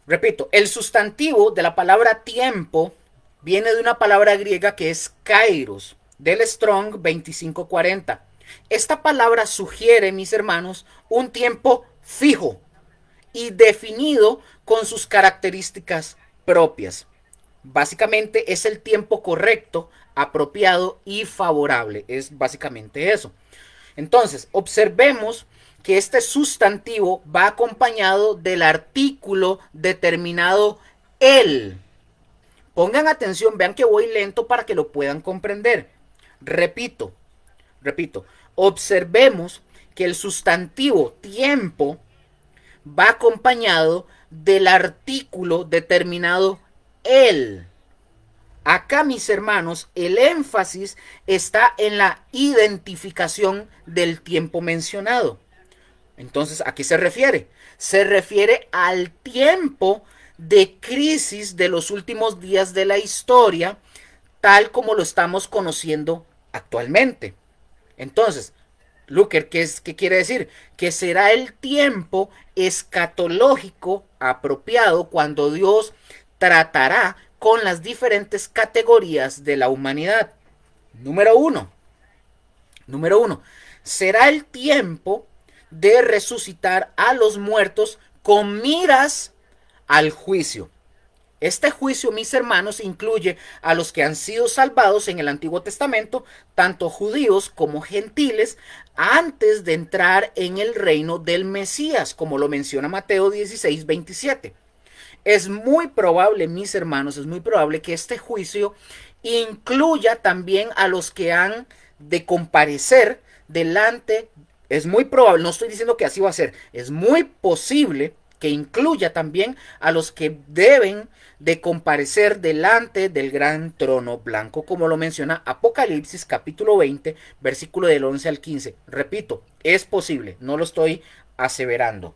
Repito, el sustantivo de la palabra tiempo viene de una palabra griega que es kairos, del Strong 2540. Esta palabra sugiere, mis hermanos, un tiempo fijo y definido con sus características propias. Básicamente es el tiempo correcto, apropiado y favorable. Es básicamente eso. Entonces, observemos que este sustantivo va acompañado del artículo determinado el. Pongan atención, vean que voy lento para que lo puedan comprender. Repito, observemos que el sustantivo tiempo va acompañado del artículo determinado el. Acá, mis hermanos, el énfasis está en la identificación del tiempo mencionado. Entonces, ¿a qué se refiere? Se refiere al tiempo de crisis de los últimos días de la historia, tal como lo estamos conociendo actualmente. Entonces, Luker, ¿qué quiere decir? Que será el tiempo escatológico apropiado cuando Dios tratará con las diferentes categorías de la humanidad. Número uno, será el tiempo de resucitar a los muertos con miras al juicio. Este juicio, mis hermanos, incluye a los que han sido salvados en el Antiguo Testamento, tanto judíos como gentiles, antes de entrar en el reino del Mesías, como lo menciona Mateo 16, 27. Es muy probable, mis hermanos, es muy probable que este juicio incluya también a los que han de comparecer delante. Es muy probable, no estoy diciendo que así va a ser, es muy posible que incluya también a los que deben de comparecer delante del gran trono blanco, como lo menciona Apocalipsis capítulo 20, versículo del 11 al 15. Repito, es posible, no lo estoy aseverando.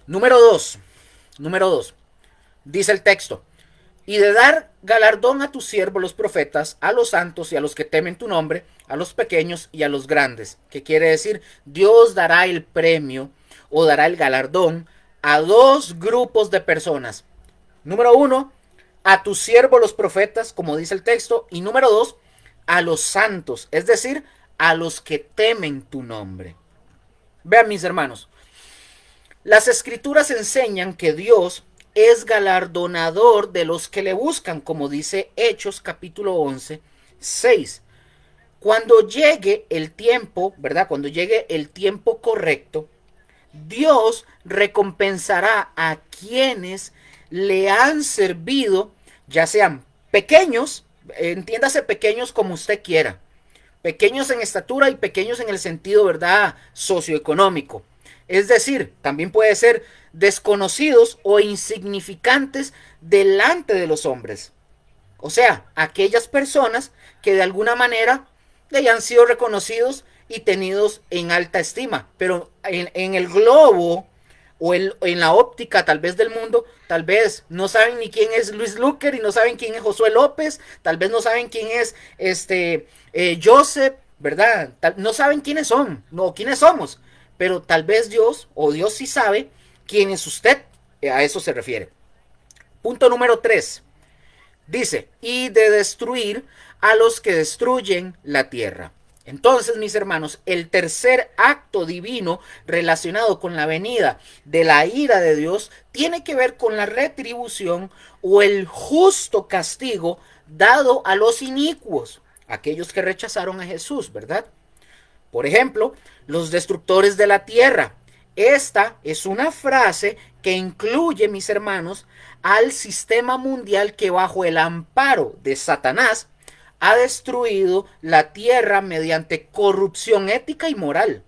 Número 2. Dice el texto: y de dar galardón a tus siervos los profetas, a los santos y a los que temen tu nombre, a los pequeños y a los grandes. ¿Qué quiere decir? Dios dará el premio o dará el galardón a dos grupos de personas. Número 1, a tus siervos los profetas, como dice el texto. Y número 2, a los santos, es decir, a los que temen tu nombre. Vean, mis hermanos, Las escrituras enseñan que Dios es galardonador de los que le buscan, como dice Hechos capítulo 11, 6. Cuando llegue el tiempo, ¿verdad? Cuando llegue el tiempo correcto, Dios recompensará a quienes le han servido, ya sean pequeños, entiéndase pequeños como usted quiera, pequeños en estatura y pequeños en el sentido, ¿verdad?, socioeconómico. Es decir, también puede ser desconocidos o insignificantes delante de los hombres. O sea, aquellas personas que de alguna manera hayan sido reconocidos y tenidos en alta estima. Pero en el globo o en la óptica tal vez del mundo, tal vez no saben ni quién es Luis Luker y no saben quién es Josué López, tal vez no saben quién es Joseph, ¿verdad? No saben quiénes son, no quiénes somos, pero tal vez Dios o Dios sí sabe quién es usted, a eso se refiere. Punto número 3. Dice, y de destruir a los que destruyen la tierra. Entonces, mis hermanos, el tercer acto divino relacionado con la venida de la ira de Dios tiene que ver con la retribución o el justo castigo dado a los inicuos, aquellos que rechazaron a Jesús, ¿verdad? Por ejemplo, los destructores de la tierra. Esta es una frase que incluye, mis hermanos, al sistema mundial que bajo el amparo de Satanás ha destruido la tierra mediante corrupción ética y moral.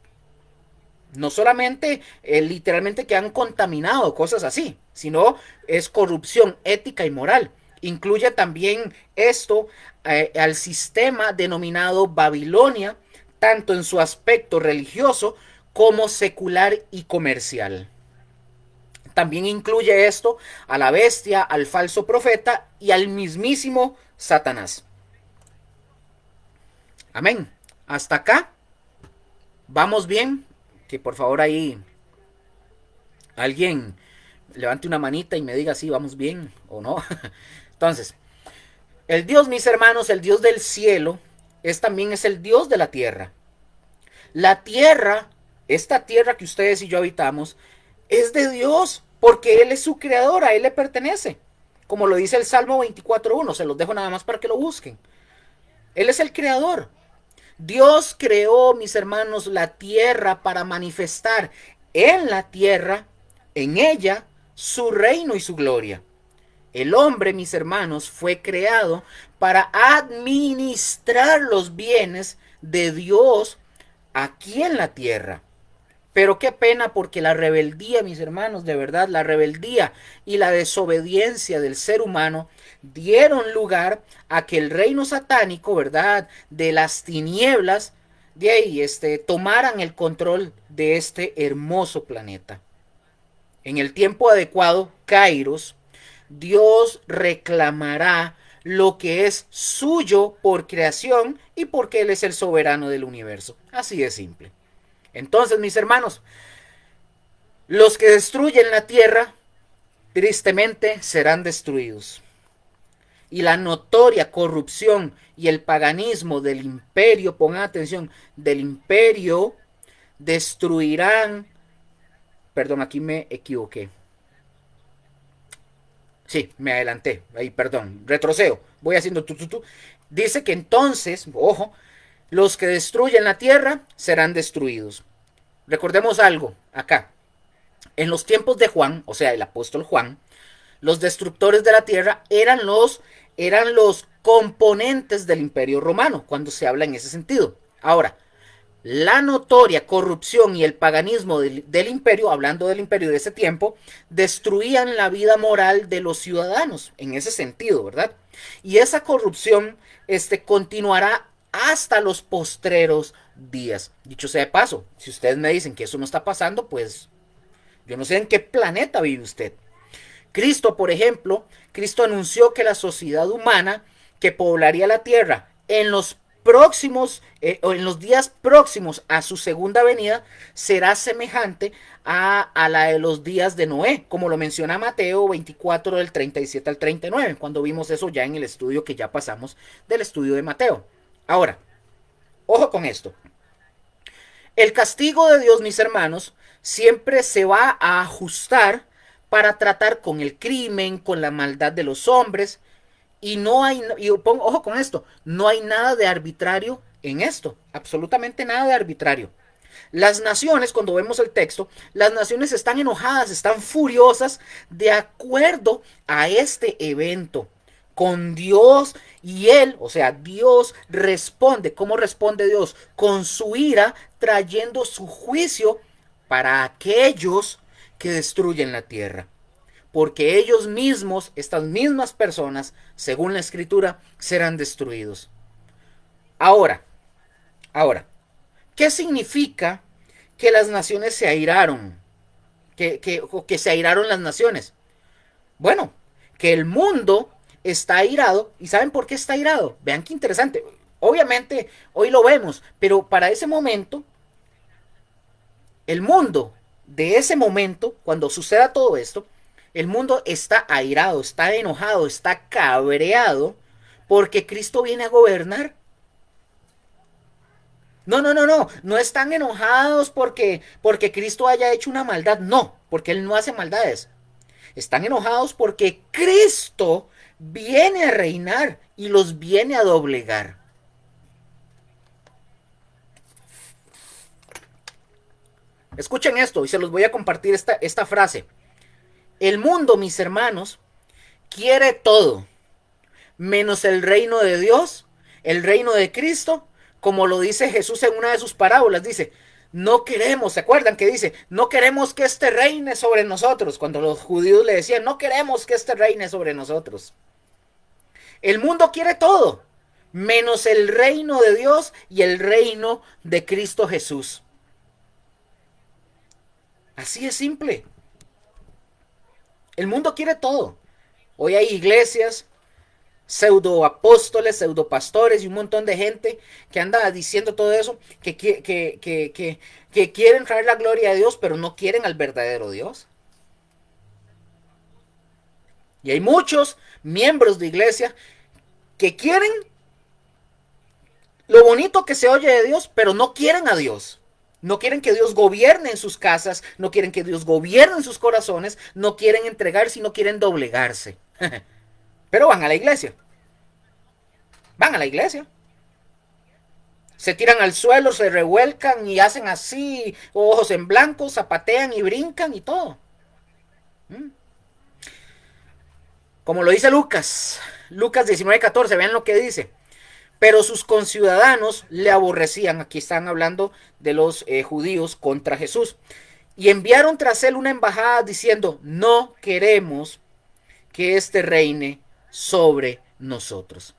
No solamente literalmente que han contaminado cosas así, sino es corrupción ética y moral. Incluye también esto al sistema denominado Babilonia, tanto en su aspecto religioso como secular y comercial. También incluye esto a la bestia, al falso profeta y al mismísimo Satanás. Amén. Hasta acá. ¿Vamos bien? Que por favor ahí alguien levante una manita y me diga si vamos bien o no. Entonces, el Dios, mis hermanos, el Dios del cielo, también es el Dios de la tierra. La tierra, esta tierra que ustedes y yo habitamos, es de Dios, porque Él es su creador, a Él le pertenece. Como lo dice el Salmo 24.1, se los dejo nada más para que lo busquen. Él es el creador. Dios creó, mis hermanos, la tierra para manifestar en la tierra, en ella, su reino y su gloria. El hombre, mis hermanos, fue creado para administrar los bienes de Dios aquí en la tierra. Pero qué pena porque la rebeldía, mis hermanos, de verdad, la rebeldía y la desobediencia del ser humano dieron lugar a que el reino satánico, ¿verdad?, de las tinieblas, de ahí, tomaran el control de este hermoso planeta. En el tiempo adecuado, Kairos, Dios reclamará lo que es suyo por creación y porque Él es el soberano del universo. Así de simple. Entonces, mis hermanos, los que destruyen la tierra, tristemente serán destruidos. Y la notoria corrupción y el paganismo del imperio, pongan atención, del imperio, destruirán, perdón, aquí me equivoqué. Sí, me adelanté, ahí, perdón, retrocedo, voy haciendo tu. Dice que entonces, ojo, los que destruyen la tierra serán destruidos. Recordemos algo acá. En los tiempos de Juan, o sea, el apóstol Juan, los destructores de la tierra eran los componentes del imperio romano, cuando se habla en ese sentido. Ahora, la notoria corrupción y el paganismo del imperio, hablando del imperio de ese tiempo, destruían la vida moral de los ciudadanos, en ese sentido, ¿verdad? Y esa corrupción continuará hasta los postreros días. Dicho sea de paso, si ustedes me dicen que eso no está pasando, pues yo no sé en qué planeta vive usted. Cristo, por ejemplo, Cristo anunció que la sociedad humana que poblaría la tierra en los próximos o en los días próximos a su segunda venida será semejante a la de los días de Noé, como lo menciona Mateo 24 del 37 al 39, cuando vimos eso ya en el estudio que ya pasamos del estudio de Mateo. Ahora, ojo con esto. El castigo de Dios, mis hermanos, siempre se va a ajustar para tratar con el crimen, con la maldad de los hombres. Y no hay, y pongo, ojo con esto, no hay nada de arbitrario en esto, absolutamente nada de arbitrario. Las naciones, cuando vemos el texto, las naciones están enojadas, están furiosas de acuerdo a este evento con Dios, y él, o sea, Dios responde. ¿Cómo responde Dios? Con su ira, trayendo su juicio para aquellos que destruyen la tierra. Porque ellos mismos, estas mismas personas, según la escritura, serán destruidos. Ahora, ahora, ¿qué significa que las naciones se airaron? Que se airaron las naciones. Bueno, que el mundo está airado. ¿Y saben por qué está airado? Vean qué interesante. Obviamente, hoy lo vemos, pero para ese momento, el mundo de ese momento, cuando suceda todo esto, el mundo está airado, está enojado, está cabreado, porque Cristo viene a gobernar. No, no, no, no, no están enojados porque Cristo haya hecho una maldad, no, porque Él no hace maldades. Están enojados porque Cristo viene a reinar y los viene a doblegar. Escuchen esto y se los voy a compartir esta frase. El mundo, mis hermanos, quiere todo, menos el reino de Dios, el reino de Cristo, como lo dice Jesús en una de sus parábolas. Dice, no queremos, ¿se acuerdan que dice? No queremos que este reine sobre nosotros. Cuando los judíos le decían, no queremos que este reine sobre nosotros. El mundo quiere todo, menos el reino de Dios y el reino de Cristo Jesús. Así es simple. El mundo quiere todo. Hoy hay iglesias, pseudo apóstoles, pseudo pastores y un montón de gente que anda diciendo todo eso, que quieren traer la gloria a Dios, pero no quieren al verdadero Dios. Y hay muchos miembros de iglesia que quieren lo bonito que se oye de Dios, pero no quieren a Dios. No quieren que Dios gobierne en sus casas, no quieren que Dios gobierne en sus corazones, no quieren entregarse y no quieren doblegarse. Pero van a la iglesia. Van a la iglesia. Se tiran al suelo, se revuelcan y hacen así, ojos en blanco, zapatean y brincan y todo. Como lo dice Lucas, Lucas 19:14, vean lo que dice. Pero sus conciudadanos le aborrecían. Aquí están hablando de los judíos contra Jesús. Y enviaron tras él una embajada diciendo, no queremos que este reine sobre nosotros.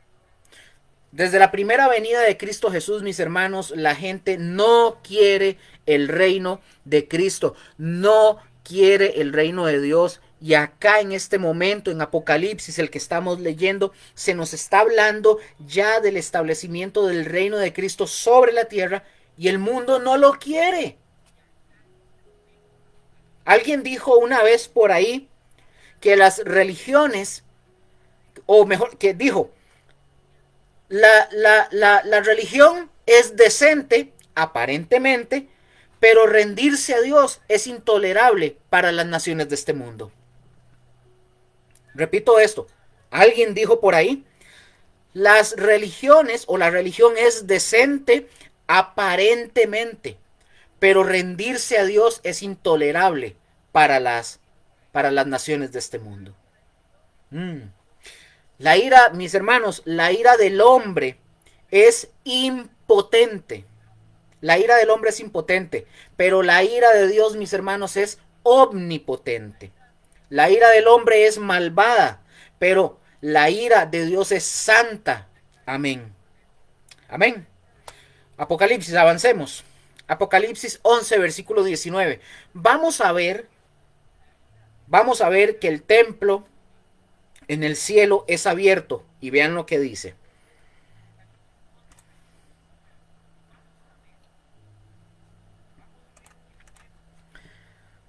Desde la primera venida de Cristo Jesús, mis hermanos, la gente no quiere el reino de Cristo, no quiere el reino de Dios. Y acá en este momento, en Apocalipsis, el que estamos leyendo, se nos está hablando ya del establecimiento del reino de Cristo sobre la tierra y el mundo no lo quiere. Alguien dijo una vez por ahí que las religiones, o mejor, que dijo, la religión es decente, aparentemente, pero rendirse a Dios es intolerable para las naciones de este mundo. Repito esto, alguien dijo por ahí, las religiones o la religión es decente aparentemente, pero rendirse a Dios es intolerable para las naciones de este mundo. La ira, mis hermanos, la ira del hombre es impotente. La ira del hombre es impotente, pero la ira de Dios, mis hermanos, es omnipotente. La ira del hombre es malvada, pero la ira de Dios es santa. Amén. Amén. Apocalipsis, avancemos. Apocalipsis 11, versículo 19. Vamos a ver que el templo en el cielo es abierto. Y vean lo que dice.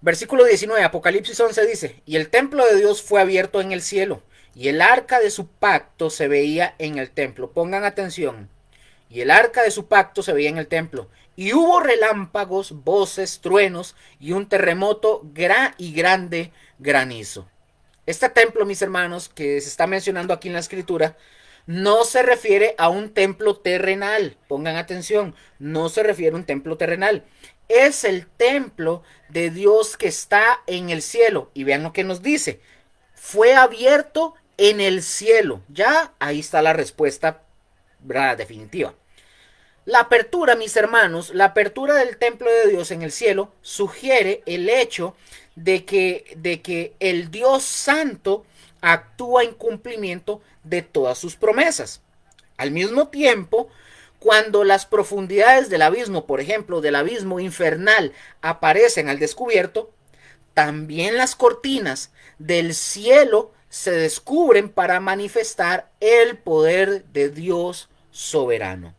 Versículo 19, Apocalipsis 11 dice, y el templo de Dios fue abierto en el cielo, y el arca de su pacto se veía en el templo. Pongan atención. y el arca de su pacto se veía en el templo. Y hubo relámpagos, voces, truenos y un terremoto y grande granizo. Este templo, mis hermanos, que se está mencionando aquí en la escritura, no se refiere a un templo terrenal. Pongan atención, no se refiere a un templo terrenal. Es el templo de Dios que está en el cielo. Y vean lo que nos dice. Fue abierto en el cielo. Ya ahí está la respuesta, ¿verdad?, definitiva. La apertura, mis hermanos, la apertura del templo de Dios en el cielo sugiere el hecho de que el Dios Santo actúa en cumplimiento de todas sus promesas. Al mismo tiempo, cuando las profundidades del abismo, por ejemplo, del abismo infernal, aparecen al descubierto, también las cortinas del cielo se descubren para manifestar el poder de Dios soberano.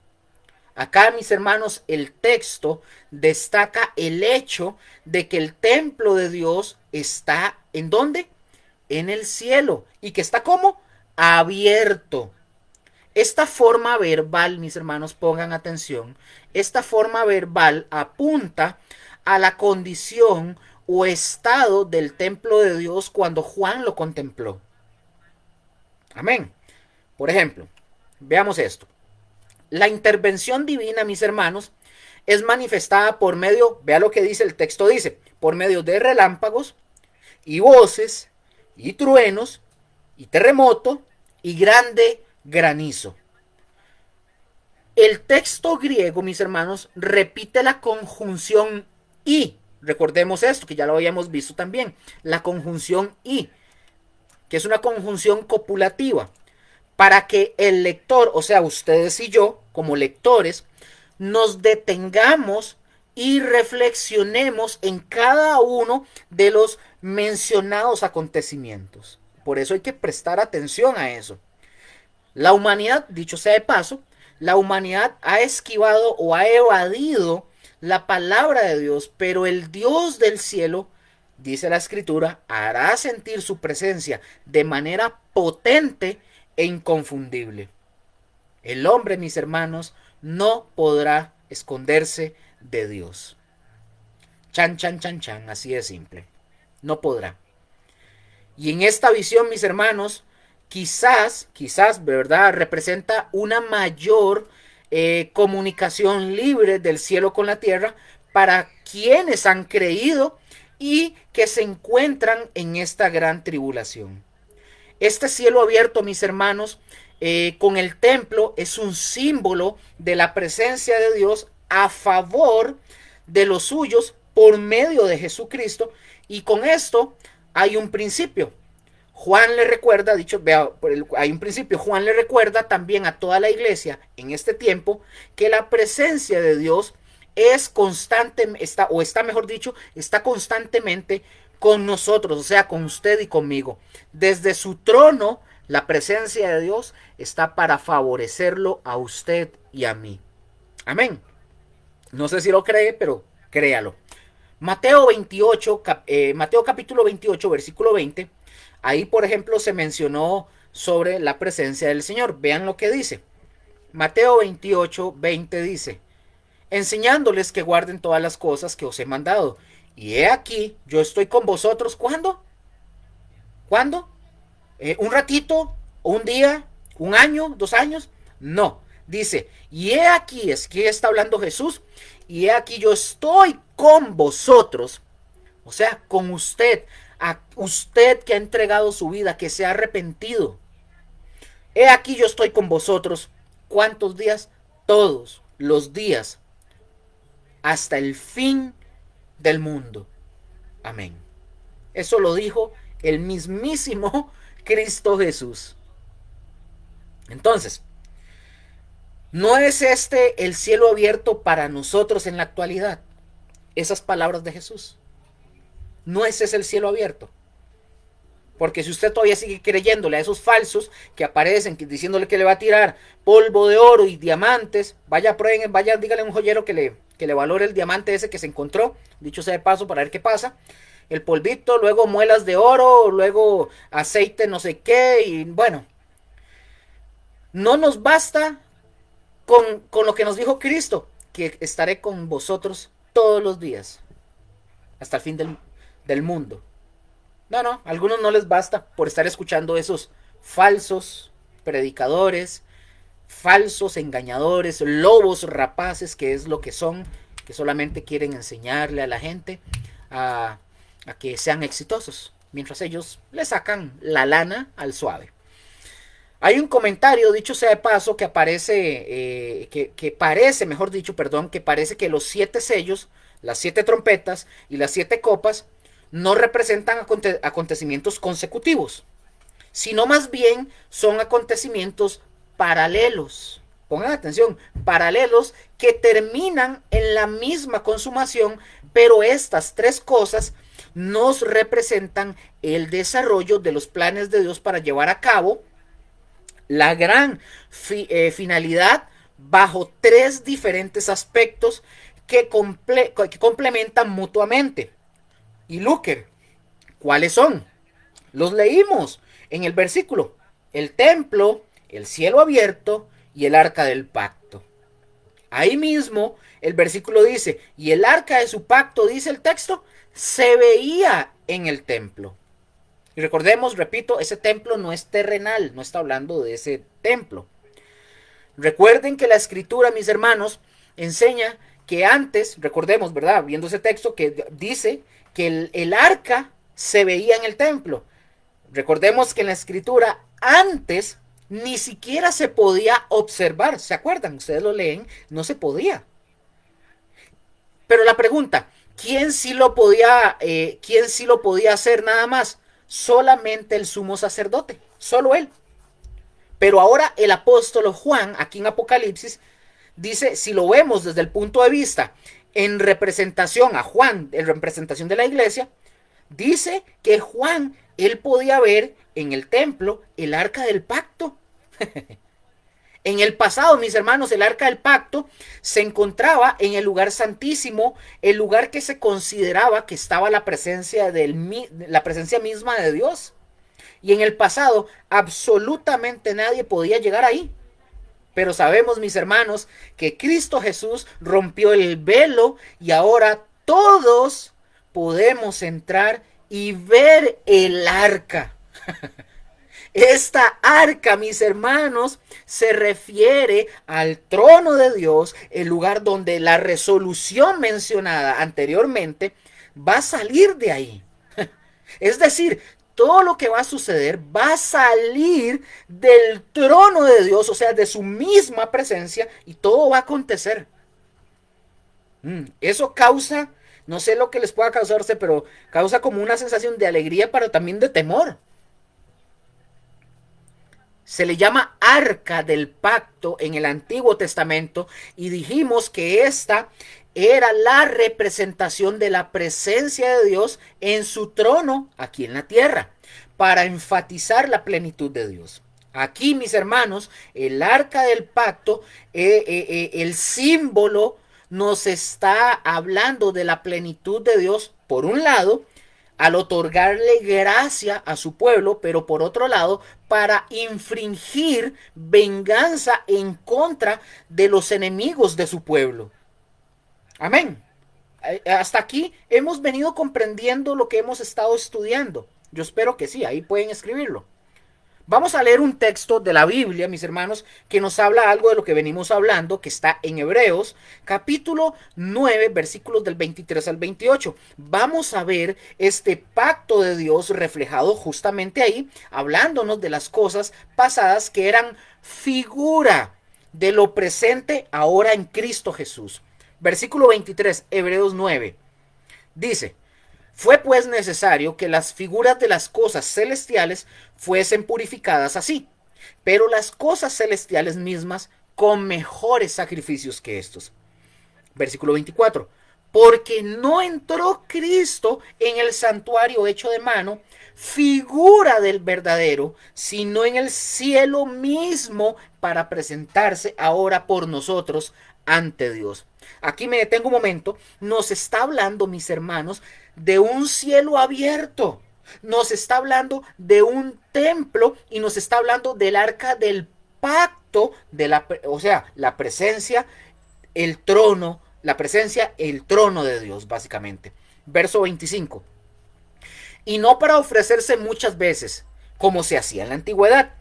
Acá, mis hermanos, el texto destaca el hecho de que el templo de Dios está ¿en dónde? En el cielo. ¿Y que está como? Abierto. Esta forma verbal, mis hermanos, pongan atención, esta forma verbal apunta a la condición o estado del templo de Dios cuando Juan lo contempló. Amén. Por ejemplo, veamos esto. La intervención divina, mis hermanos, es manifestada por medio, vea lo que dice el texto, dice, por medio de relámpagos y voces y truenos y terremoto y grande granizo. El texto griego, mis hermanos, repite la conjunción y. Recordemos esto, que ya lo habíamos visto también. La conjunción y, que es una conjunción copulativa, para que el lector, o sea, ustedes y yo, como lectores, nos detengamos y reflexionemos en cada uno de los mencionados acontecimientos. Por eso hay que prestar atención a eso. La humanidad, dicho sea de paso, la humanidad ha esquivado o ha evadido la palabra de Dios, pero el Dios del cielo, dice la escritura, hará sentir su presencia de manera potente e inconfundible. El hombre, mis hermanos, no podrá esconderse de Dios. Chan, chan, chan, chan, así de simple. No podrá. Y en esta visión, mis hermanos, quizás, ¿verdad?, representa una mayor comunicación libre del cielo con la tierra para quienes han creído y que se encuentran en esta gran tribulación. Este cielo abierto, mis hermanos, con el templo es un símbolo de la presencia de Dios a favor de los suyos por medio de Jesucristo, y con esto hay un principio. Juan le recuerda, hay un principio, Juan le recuerda también a toda la iglesia en este tiempo que la presencia de Dios es constante, está constantemente con nosotros, o sea, con usted y conmigo. Desde su trono, la presencia de Dios está para favorecerlo a usted y a mí. Amén. No sé si lo cree, pero créalo. Mateo capítulo 28, versículo 20. Ahí, por ejemplo, se mencionó sobre la presencia del Señor. Vean lo que dice. Mateo 28, 20 dice: enseñándoles que guarden todas las cosas que os he mandado. Y he aquí, yo estoy con vosotros. ¿Cuándo? ¿Cuándo? ¿Un ratito? ¿Un día? ¿Un año? ¿2 años? No. Dice, y he aquí, es que está hablando Jesús, y he aquí yo estoy con vosotros, o sea, con usted, a usted que ha entregado su vida, que se ha arrepentido. He aquí yo estoy con vosotros. ¿Cuántos días? Todos los días, hasta el fin del mundo. Amén. Eso lo dijo el mismísimo Cristo Jesús. Entonces, ¿no es este el cielo abierto para nosotros en la actualidad? Esas palabras de Jesús. ¿No es ese el cielo abierto? Porque si usted todavía sigue creyéndole a esos falsos que aparecen diciéndole que le va a tirar polvo de oro y diamantes, vaya, dígale a un joyero que le valore el diamante ese que se encontró, dicho sea de paso, para ver qué pasa. El polvito, luego muelas de oro, luego aceite no sé qué, y bueno, no nos basta con lo que nos dijo Cristo, que estaré con vosotros todos los días, hasta el fin del mundo. No, no, a algunos no les basta por estar escuchando esos falsos predicadores, falsos engañadores, lobos rapaces, que es lo que son, que solamente quieren enseñarle a la gente a que sean exitosos, mientras ellos le sacan la lana al suave. Hay un comentario, dicho sea de paso, que aparece, que parece, mejor dicho, perdón, que parece que los 7 sellos, las 7 trompetas y las 7 copas no representan acontecimientos consecutivos, sino más bien son acontecimientos paralelos. Pongan atención, paralelos que terminan en la misma consumación, pero estas 3 cosas nos representan el desarrollo de los planes de Dios para llevar a cabo la gran finalidad bajo 3 diferentes aspectos que complementan mutuamente. Y Luker, ¿cuáles son? Los leímos en el versículo: el templo, el cielo abierto y el arca del pacto. Ahí mismo el versículo dice: y el arca de su pacto, dice el texto, se veía en el templo. Y recordemos, repito, ese templo no es terrenal, no está hablando de ese templo. Recuerden que la escritura, mis hermanos, enseña que antes, recordemos, ¿verdad? Viendo ese texto que dice que el arca se veía en el templo. Recordemos que en la escritura antes ni siquiera se podía observar. ¿Se acuerdan? Ustedes lo leen, no se podía. Pero la pregunta, ¿quién sí lo podía hacer nada más? Solamente el sumo sacerdote, solo él. Pero ahora el apóstol Juan, aquí en Apocalipsis, dice, si lo vemos desde el punto de vista en representación a Juan, en representación de la iglesia, dice que Juan, él podía ver en el templo el arca del pacto. En el pasado, mis hermanos, el arca del pacto se encontraba en el lugar santísimo, el lugar que se consideraba que estaba la presencia misma de Dios. Y en el pasado, absolutamente nadie podía llegar ahí. Pero sabemos, mis hermanos, que Cristo Jesús rompió el velo y ahora todos podemos entrar y ver el arca. Esta arca, mis hermanos, se refiere al trono de Dios, el lugar donde la resolución mencionada anteriormente va a salir de ahí. Es decir, todo lo que va a suceder va a salir del trono de Dios, o sea, de su misma presencia, y todo va a acontecer. Eso causa, no sé lo que les pueda causarse, pero causa como una sensación de alegría, pero también de temor. Se le llama arca del pacto en el Antiguo Testamento y dijimos que esta era la representación de la presencia de Dios en su trono aquí en la tierra, para enfatizar la plenitud de Dios. Aquí, mis hermanos, el arca del pacto, el símbolo nos está hablando de la plenitud de Dios, por un lado, al otorgarle gracia a su pueblo, pero por otro lado, para infringir venganza en contra de los enemigos de su pueblo. Amén. Hasta aquí hemos venido comprendiendo lo que hemos estado estudiando. Yo espero que sí, ahí pueden escribirlo. Vamos a leer un texto de la Biblia, mis hermanos, que nos habla algo de lo que venimos hablando, que está en Hebreos, capítulo 9, versículos del 23 al 28. Vamos a ver este pacto de Dios reflejado justamente ahí, hablándonos de las cosas pasadas que eran figura de lo presente ahora en Cristo Jesús. Versículo 23, Hebreos 9, dice: fue pues necesario que las figuras de las cosas celestiales fuesen purificadas así, pero las cosas celestiales mismas con mejores sacrificios que estos. Versículo 24. Porque no entró Cristo en el santuario hecho de mano, figura del verdadero, sino en el cielo mismo, para presentarse ahora por nosotros ante Dios. Aquí me detengo un momento. Nos está hablando, mis hermanos, de un cielo abierto. Nos está hablando de un templo y nos está hablando del arca del pacto de o sea, la presencia, el trono, la presencia, el trono de Dios, básicamente. Verso 25. Y no para ofrecerse muchas veces, como se hacía en la antigüedad,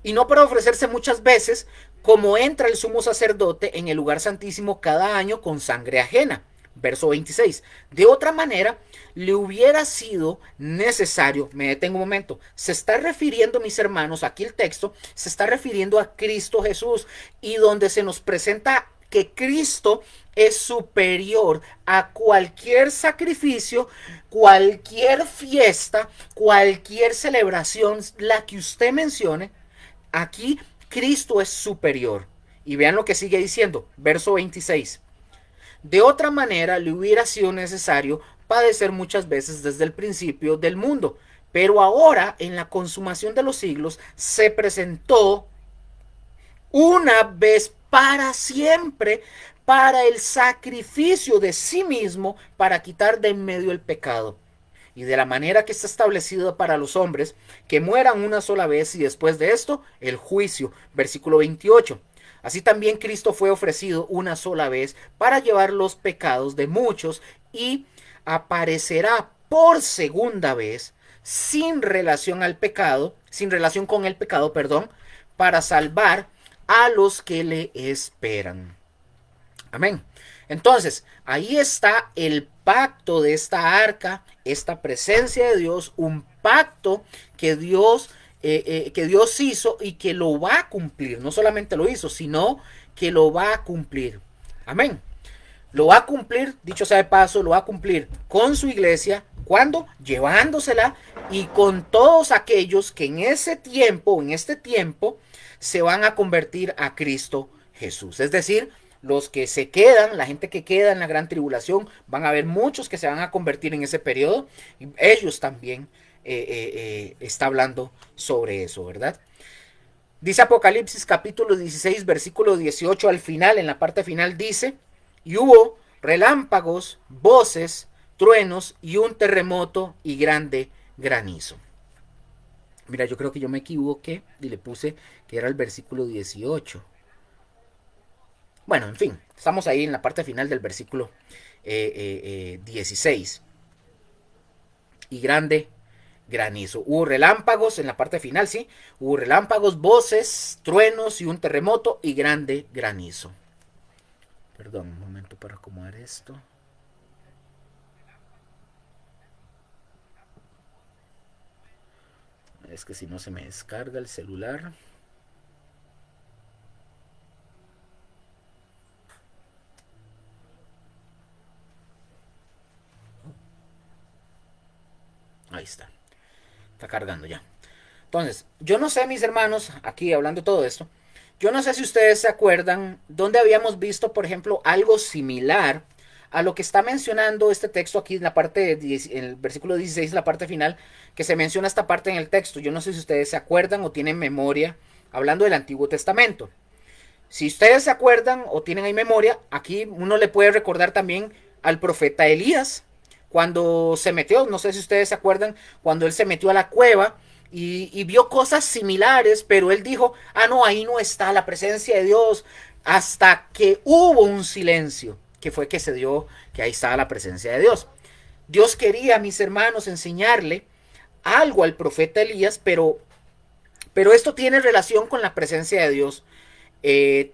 y no para ofrecerse muchas veces, como entra el sumo sacerdote en el lugar santísimo cada año con sangre ajena. Verso 26. De otra manera, le hubiera sido necesario, me detengo un momento, se está refiriendo, mis hermanos, aquí el texto se está refiriendo a Cristo Jesús, y donde se nos presenta que Cristo es superior a cualquier sacrificio, cualquier fiesta, cualquier celebración, la que usted mencione. Aquí Cristo es superior. Y vean lo que sigue diciendo, verso 26. De otra manera le hubiera sido necesario padecer muchas veces desde el principio del mundo, pero ahora, en la consumación de los siglos, se presentó una vez para siempre para el sacrificio de sí mismo, para quitar de en medio el pecado. Y de la manera que está establecido para los hombres, que mueran una sola vez y después de esto el juicio. Versículo 28. Así también Cristo fue ofrecido una sola vez para llevar los pecados de muchos, y aparecerá por segunda vez sin relación al pecado, sin relación con el pecado, perdón, para salvar a los que le esperan. Amén. Entonces, ahí está el pacto de esta arca, esta presencia de Dios, un pacto que Dios hizo y que lo va a cumplir. No solamente lo hizo, sino que lo va a cumplir. Amén. Lo va a cumplir, dicho sea de paso, lo va a cumplir con su iglesia. ¿Cuándo? Llevándosela, y con todos aquellos que en este tiempo, se van a convertir a Cristo Jesús. Es decir, los que se quedan, la gente que queda en la gran tribulación, van a haber muchos que se van a convertir en ese periodo. Y ellos también está hablando sobre eso, ¿verdad? Dice Apocalipsis capítulo 16, versículo 18 al final, en la parte final dice: y hubo relámpagos, voces, truenos y un terremoto y grande granizo. Mira, yo creo que yo me equivoqué y le puse que era el versículo 18. Bueno, en fin, estamos ahí en la parte final del versículo 16. Y grande granizo. Hubo relámpagos en la parte final, sí. Hubo relámpagos, voces, truenos y un terremoto y grande granizo. Perdón, un momento para acomodar esto. Es que si no se me descarga el celular. Ahí está. Está cargando ya. Entonces, yo no sé, mis hermanos, aquí hablando de todo esto, yo no sé si ustedes se acuerdan dónde habíamos visto, por ejemplo, algo similar a lo que está mencionando este texto aquí en la parte, en el versículo 16, la parte final, que se menciona esta parte en el texto. Yo no sé si ustedes se acuerdan o tienen memoria, hablando del Antiguo Testamento. Si ustedes se acuerdan o tienen ahí memoria, aquí uno le puede recordar también al profeta Elías, cuando se metió, no sé si ustedes se acuerdan, cuando él se metió a la cueva y vio cosas similares, pero él dijo: ah, no, ahí no está la presencia de Dios, hasta que hubo un silencio, que fue que se dio, que ahí estaba la presencia de Dios. Dios quería, mis hermanos, enseñarle algo al profeta Elías, pero esto tiene relación con la presencia de Dios.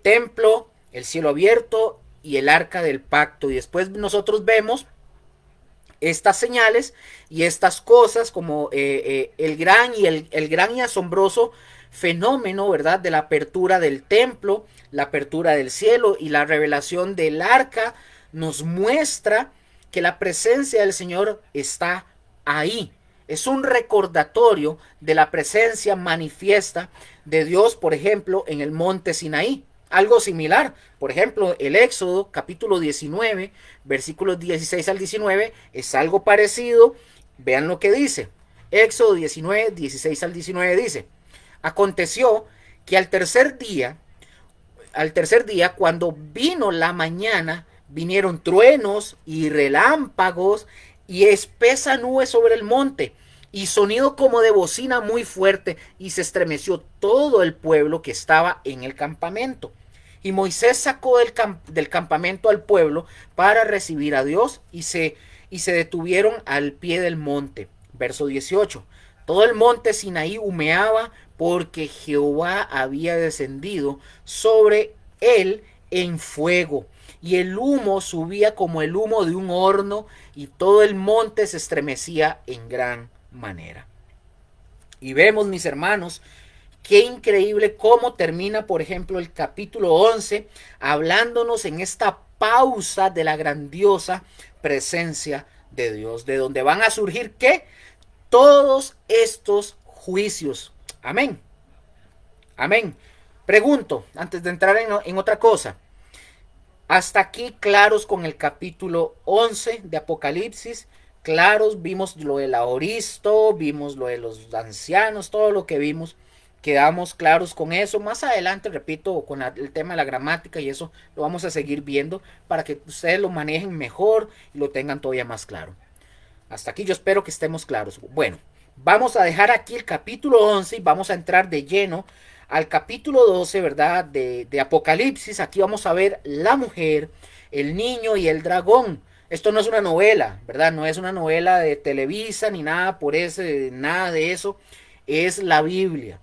Templo, el cielo abierto y el arca del pacto. Y después nosotros vemos estas señales y estas cosas como el gran y asombroso fenómeno, ¿verdad?, de la apertura del templo, la apertura del cielo y la revelación del arca nos muestra que la presencia del Señor está ahí. Es un recordatorio de la presencia manifiesta de Dios, por ejemplo, en el monte Sinaí. Algo similar, por ejemplo, el Éxodo capítulo 19, versículos 16 al 19, es algo parecido. Vean lo que dice. Éxodo 19, 16 al 19 dice: aconteció que al tercer día, cuando vino la mañana, vinieron truenos y relámpagos y espesa nube sobre el monte, y sonido como de bocina muy fuerte, y se estremeció todo el pueblo que estaba en el campamento. Y Moisés sacó del campamento al pueblo para recibir a Dios, y se detuvieron al pie del monte. Verso 18. Todo el monte Sinaí humeaba porque Jehová había descendido sobre él en fuego, y el humo subía como el humo de un horno, y todo el monte se estremecía en gran manera. Y vemos, mis hermanos, qué increíble cómo termina, por ejemplo, el capítulo 11, hablándonos en esta pausa de la grandiosa presencia de Dios, de donde van a surgir, ¿qué? Todos estos juicios. Amén. Amén. Pregunto, antes de entrar en otra cosa, hasta aquí claros con el capítulo 11 de Apocalipsis, claros, vimos lo del aoristo, vimos lo de los ancianos, todo lo que vimos, quedamos claros con eso. Más adelante, repito, con el tema de la gramática y eso lo vamos a seguir viendo para que ustedes lo manejen mejor y lo tengan todavía más claro. Hasta aquí yo espero que estemos claros. Bueno, vamos a dejar aquí el capítulo 11 y vamos a entrar de lleno al capítulo 12, ¿verdad? De Apocalipsis. Aquí vamos a ver la mujer, el niño y el dragón. Esto no es una novela, ¿verdad? No es una novela de Televisa ni nada por ese, nada de eso. Es la Biblia.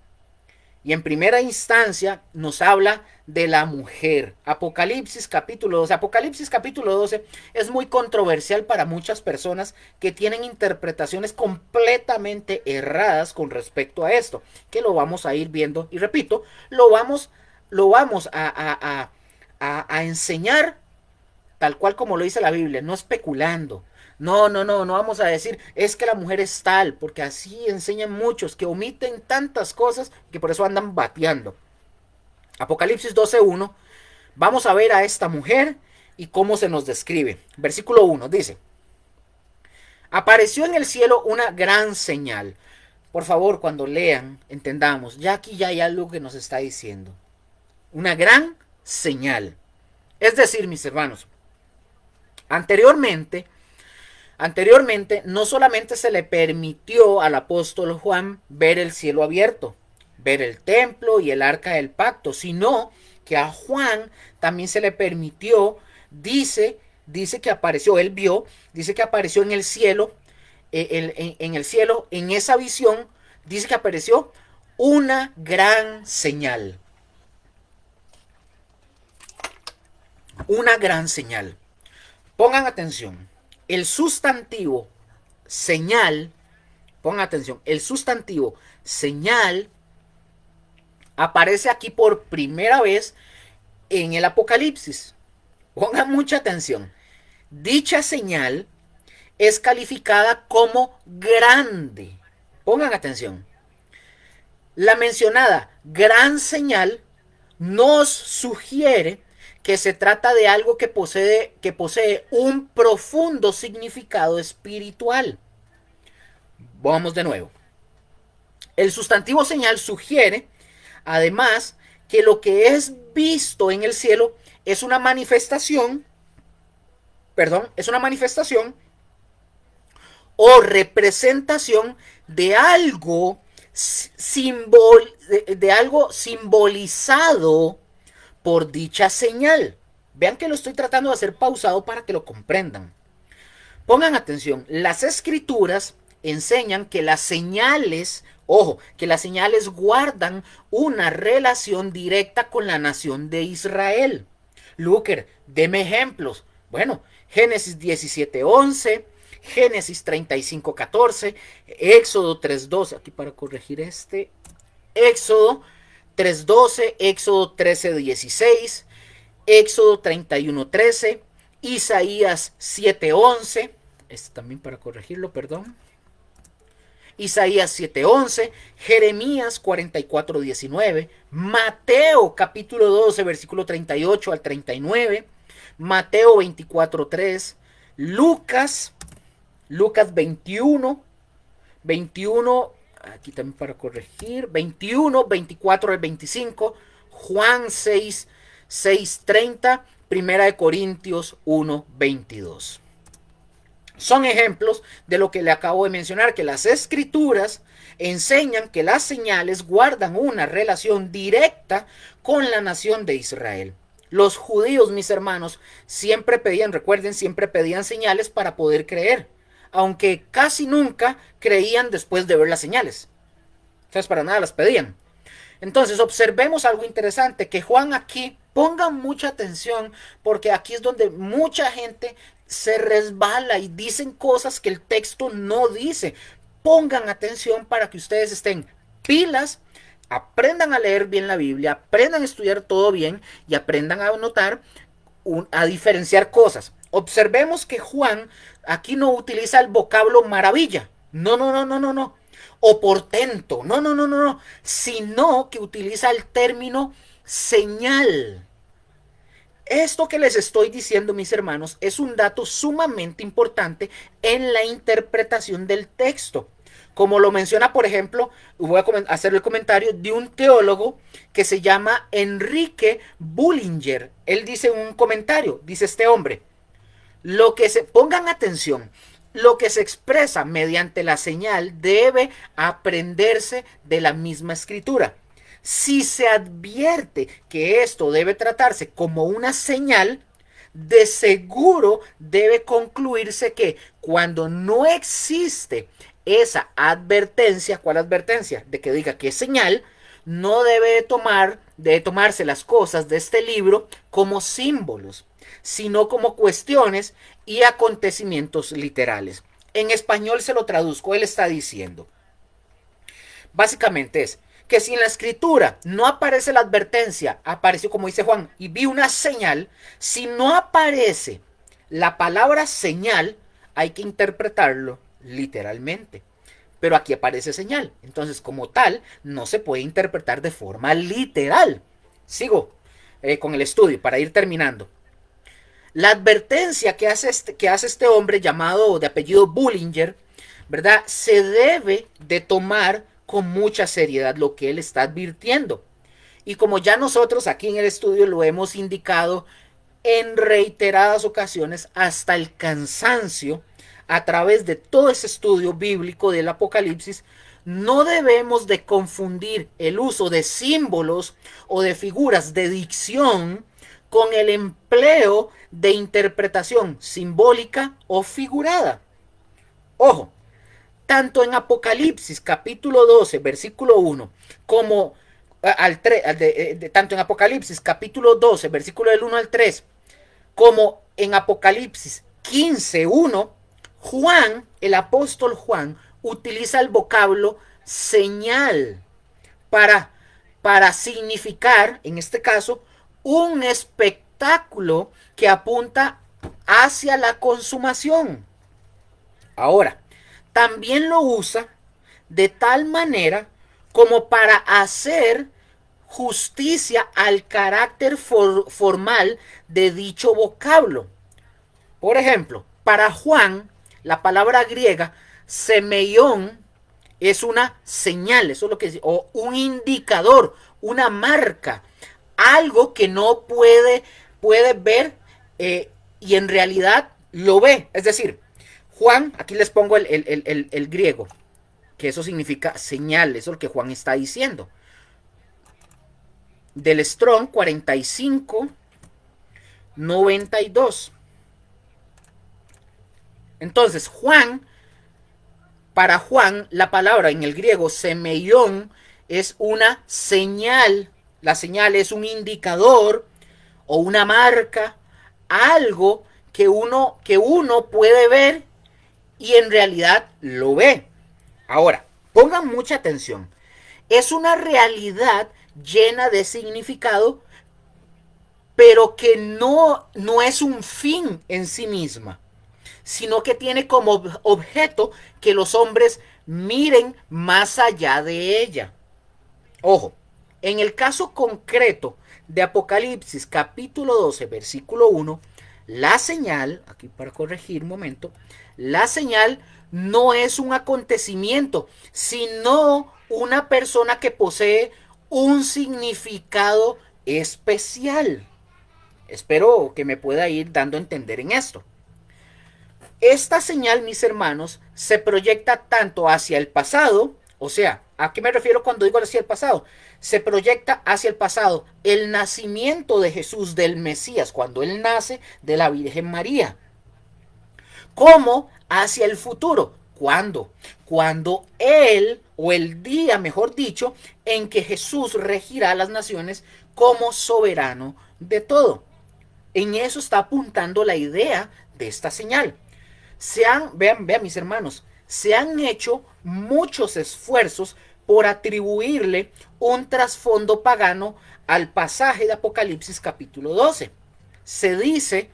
Y en primera instancia nos habla de la mujer. Apocalipsis capítulo 12. Apocalipsis capítulo 12 es muy controversial para muchas personas que tienen interpretaciones completamente erradas con respecto a esto, que lo vamos a ir viendo. Y repito, lo vamos a enseñar tal cual como lo dice la Biblia, no especulando. No vamos a decir, es que la mujer es tal, porque así enseñan muchos que omiten tantas cosas que por eso andan bateando. Apocalipsis 12:1, vamos a ver a esta mujer y cómo se nos describe. Versículo 1 dice, apareció en el cielo una gran señal. Por favor, cuando lean, entendamos, ya aquí ya hay algo que nos está diciendo. Una gran señal. Es decir, mis hermanos, Anteriormente, no solamente se le permitió al apóstol Juan ver el cielo abierto, ver el templo y el arca del pacto, sino que a Juan también se le permitió, dice que apareció, él vio, dice que apareció en el cielo, en el cielo, en esa visión, dice que apareció una gran señal. Una gran señal. Pongan atención, el sustantivo señal, pongan atención, el sustantivo señal aparece aquí por primera vez en el Apocalipsis. Pongan mucha atención. Dicha señal es calificada como grande. Pongan atención. La mencionada gran señal nos sugiere que se trata de algo que posee un profundo significado espiritual. Vamos de nuevo. El sustantivo señal sugiere, además, que lo que es visto en el cielo es una manifestación, o representación de algo de algo simbolizado por dicha señal. Vean que lo estoy tratando de hacer pausado para que lo comprendan. Pongan atención, las escrituras enseñan que las señales, ojo, que las señales guardan una relación directa con la nación de Israel. Luker, deme ejemplos. Bueno, Génesis 17:11, Génesis 35:14, Éxodo 3:12, aquí para corregir Éxodo 3:12, Éxodo 13:16, Éxodo 31:13, Isaías 7:11, también para corregirlo, perdón. Isaías 7:11, Jeremías 44:19, Mateo capítulo 12, versículo 38 al 39, Mateo 24:3, Lucas 21, aquí también para corregir, 21, 24 al 25, Juan 6:30, Primera de Corintios 1:22. Son ejemplos de lo que le acabo de mencionar, que las escrituras enseñan que las señales guardan una relación directa con la nación de Israel. Los judíos, mis hermanos, siempre pedían, recuerden, siempre pedían señales para poder creer, aunque casi nunca creían después de ver las señales. Entonces, para nada las pedían. Entonces, observemos algo interesante, que Juan aquí, ponga mucha atención, porque aquí es donde mucha gente se resbala y dicen cosas que el texto no dice. Pongan atención para que ustedes estén pilas, aprendan a leer bien la Biblia, aprendan a estudiar todo bien y aprendan a notar, a diferenciar cosas. Observemos que Juan aquí no utiliza el vocablo maravilla. No, no, no, no, no, no. O portento. No, no, no, no, no. Sino que utiliza el término señal. Esto que les estoy diciendo, mis hermanos, es un dato sumamente importante en la interpretación del texto. Como lo menciona, por ejemplo, voy a hacer el comentario de un teólogo que se llama Enrique Bullinger. Él dice un comentario, dice este hombre, pongan atención, lo que se expresa mediante la señal debe aprenderse de la misma escritura. Si se advierte que esto debe tratarse como una señal, de seguro debe concluirse que cuando no existe esa advertencia, ¿cuál advertencia? De que diga que es señal, no debe tomarse las cosas de este libro como símbolos, sino como cuestiones y acontecimientos literales. En español se lo traduzco, él está diciendo, básicamente es que si en la escritura no aparece la advertencia, apareció como dice Juan, y vi una señal, si no aparece la palabra señal, hay que interpretarlo literalmente. Pero aquí aparece señal, entonces como tal no se puede interpretar de forma literal. Sigo con el estudio para ir terminando. La advertencia que hace este hombre llamado de apellido Bullinger, ¿verdad? Se debe de tomar con mucha seriedad lo que él está advirtiendo. Y como ya nosotros aquí en el estudio lo hemos indicado en reiteradas ocasiones hasta el cansancio, a través de todo ese estudio bíblico del Apocalipsis, no debemos de confundir el uso de símbolos o de figuras de dicción con el empleo de interpretación simbólica o figurada. Ojo, tanto en Apocalipsis capítulo 12 versículo 1 como tanto en Apocalipsis capítulo 12 versículo del 1 al 3 como en Apocalipsis 15:1, Juan, el apóstol Juan, utiliza el vocablo señal para significar, en este caso, un espectáculo que apunta hacia la consumación. Ahora, también lo usa de tal manera como para hacer justicia al carácter formal de dicho vocablo. Por ejemplo, para Juan, la palabra griega semeión es una señal, eso es lo que es, o un indicador, una marca, algo que no puede ver y en realidad lo ve. Es decir, Juan, aquí les pongo el griego, que eso significa señal, eso es lo que Juan está diciendo. Del Strong 45:92. Entonces, para Juan, la palabra en el griego semeión es una señal. La señal es un indicador o una marca, algo que uno puede ver y en realidad lo ve. Ahora, pongan mucha atención. Es una realidad llena de significado, pero que no es un fin en sí misma, sino que tiene como objeto que los hombres miren más allá de ella. Ojo, en el caso concreto de Apocalipsis capítulo 12, versículo 1, la señal, aquí para corregir un momento, la señal no es un acontecimiento, sino una persona que posee un significado especial. Espero que me pueda ir dando a entender en esto. esta señal, mis hermanos, se proyecta tanto hacia el pasado, o sea, ¿a qué me refiero cuando digo hacia el pasado? Se proyecta hacia el pasado el nacimiento de Jesús, del Mesías, cuando Él nace de la Virgen María, como hacia el futuro. ¿Cuándo? Cuando Él, o el día, mejor dicho, en que Jesús regirá a las naciones como soberano de todo. En eso está apuntando la idea de esta señal. Vean mis hermanos, se han hecho muchos esfuerzos por atribuirle un trasfondo pagano al pasaje de Apocalipsis capítulo 12. Se dice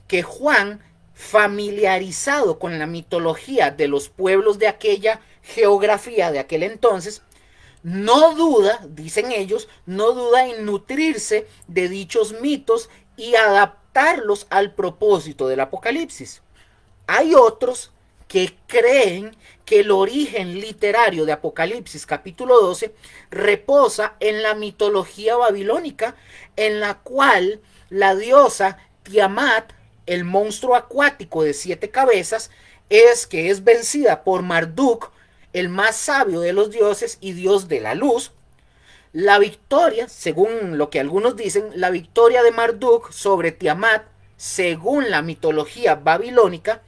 que Juan, familiarizado con la mitología de los pueblos de aquella geografía de aquel entonces, no duda, dicen ellos, no duda en nutrirse de dichos mitos y adaptarlos al propósito del Apocalipsis. Hay otros que creen que el origen literario de Apocalipsis capítulo 12 reposa en la mitología babilónica, en la cual la diosa Tiamat, el monstruo acuático de 7 cabezas, que es vencida por Marduk, el más sabio de los dioses y dios de la luz. La victoria, según lo que algunos dicen, la victoria de Marduk sobre Tiamat, según la mitología babilónica,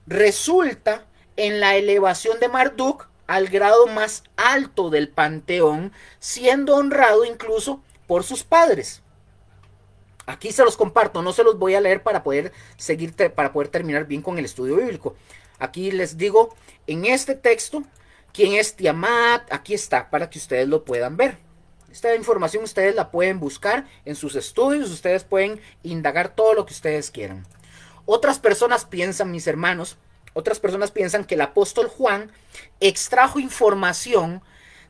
resulta en la elevación de Marduk al grado más alto del panteón, siendo honrado incluso por sus padres. Aquí se los comparto, no se los voy a leer para poder terminar bien con el estudio bíblico. Aquí les digo en este texto quién es Tiamat, aquí está para que ustedes lo puedan ver. Esta información ustedes la pueden buscar en sus estudios, ustedes pueden indagar todo lo que ustedes quieran. Otras personas piensan, mis hermanos, que el apóstol Juan extrajo información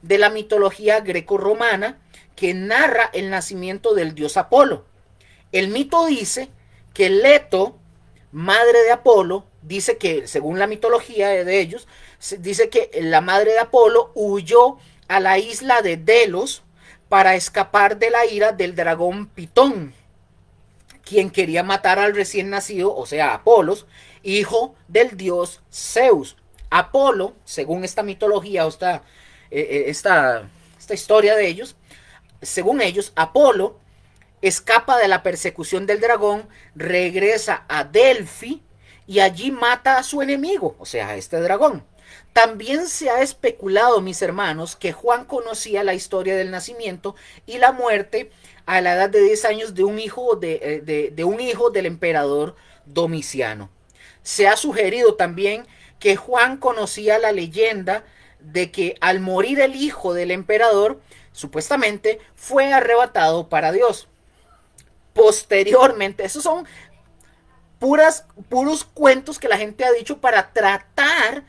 de la mitología greco-romana que narra el nacimiento del dios Apolo. El mito dice que Leto, madre de Apolo, dice que, según la mitología de ellos, dice que la madre de Apolo huyó a la isla de Delos para escapar de la ira del dragón Pitón, quien quería matar al recién nacido, o sea, Apolos, hijo del dios Zeus. Apolo, según esta mitología o esta historia de ellos, según ellos, Apolo escapa de la persecución del dragón, regresa a Delfi y allí mata a su enemigo, o sea, a este dragón. También se ha especulado, mis hermanos, que Juan conocía la historia del nacimiento y la muerte a la edad de 10 años de un hijo del emperador Domiciano. Se ha sugerido también que Juan conocía la leyenda de que al morir el hijo del emperador, supuestamente fue arrebatado para Dios. Posteriormente, esos son puros cuentos que la gente ha dicho para tratar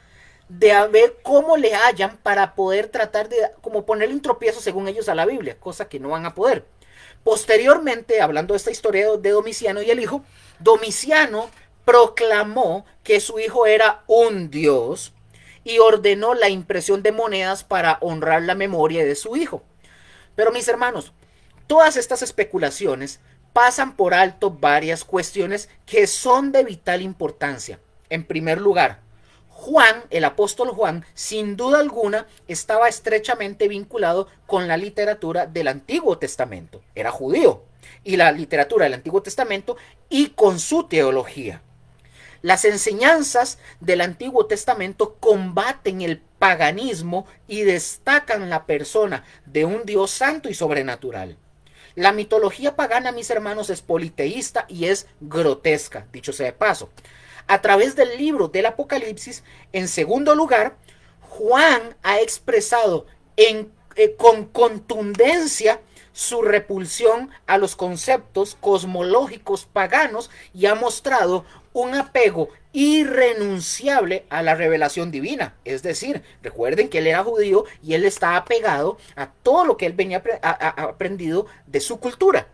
de ver cómo le hallan para poder tratar de como ponerle un tropiezo según ellos a la Biblia, cosa que no van a poder. Posteriormente, hablando de esta historia de Domiciano y el hijo, Domiciano proclamó que su hijo era un dios y ordenó la impresión de monedas para honrar la memoria de su hijo. Pero mis hermanos, todas estas especulaciones pasan por alto varias cuestiones que son de vital importancia. En primer lugar, Juan, el apóstol Juan, sin duda alguna, estaba estrechamente vinculado con la literatura del Antiguo Testamento. Era judío. Y la literatura del Antiguo Testamento y con su teología. Las enseñanzas del Antiguo Testamento combaten el paganismo y destacan la persona de un Dios santo y sobrenatural. La mitología pagana, mis hermanos, es politeísta y es grotesca, dicho sea de paso. A través del libro del Apocalipsis, en segundo lugar, Juan ha expresado con contundencia su repulsión a los conceptos cosmológicos paganos y ha mostrado un apego irrenunciable a la revelación divina. Es decir, recuerden que él era judío y él estaba apegado a todo lo que él venía aprendido de su cultura.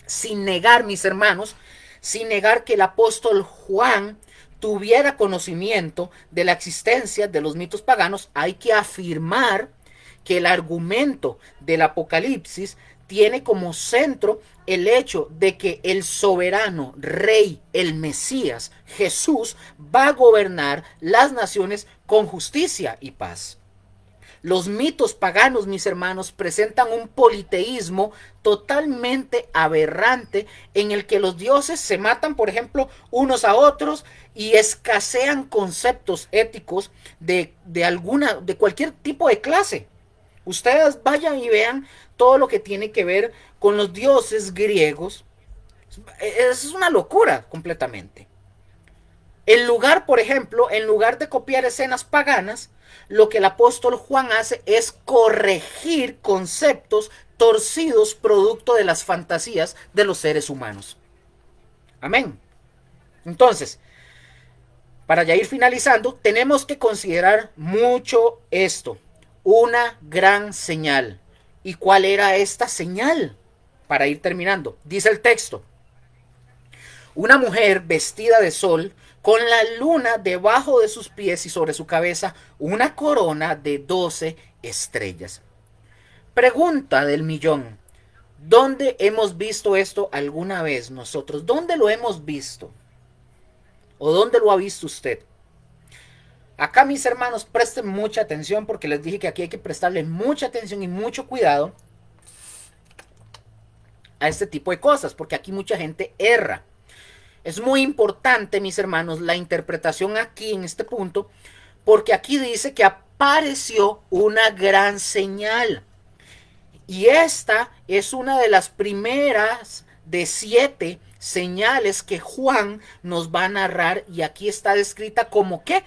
Sin negar, mis hermanos, sin negar que el apóstol Juan tuviera conocimiento de la existencia de los mitos paganos, hay que afirmar que el argumento del Apocalipsis tiene como centro el hecho de que el soberano rey, el Mesías, Jesús, va a gobernar las naciones con justicia y paz. Los mitos paganos, mis hermanos, presentan un politeísmo totalmente aberrante en el que los dioses se matan, por ejemplo, unos a otros y escasean conceptos éticos de cualquier tipo de clase. Ustedes vayan y vean todo lo que tiene que ver con los dioses griegos. Es una locura completamente. En lugar, por ejemplo, en lugar de copiar escenas paganas, lo que el apóstol Juan hace es corregir conceptos torcidos producto de las fantasías de los seres humanos. Amén. Entonces, para ya ir finalizando, tenemos que considerar mucho esto. Una gran señal. ¿Y cuál era esta señal? Para ir terminando, dice el texto: una mujer vestida de sol, con la luna debajo de sus pies y sobre su cabeza una corona de 12 estrellas. Pregunta del millón: ¿dónde hemos visto esto alguna vez nosotros? ¿Dónde lo hemos visto? ¿O dónde lo ha visto usted? Acá, mis hermanos, presten mucha atención, porque les dije que aquí hay que prestarle mucha atención y mucho cuidado a este tipo de cosas, porque aquí mucha gente erra. Es muy importante, mis hermanos, la interpretación aquí en este punto, porque aquí dice que apareció una gran señal. Y esta es una de las primeras de 7 señales que Juan nos va a narrar, y aquí está descrita como ¿qué?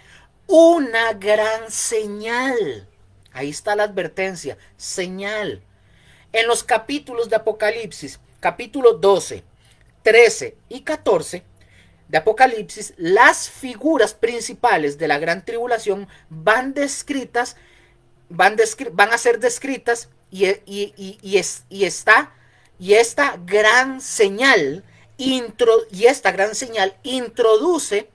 Una gran señal. Ahí está la advertencia, señal. En los capítulos de Apocalipsis, capítulo 12, 13 y 14 de Apocalipsis, las figuras principales de la gran tribulación van a ser descritas, y esta gran señal introduce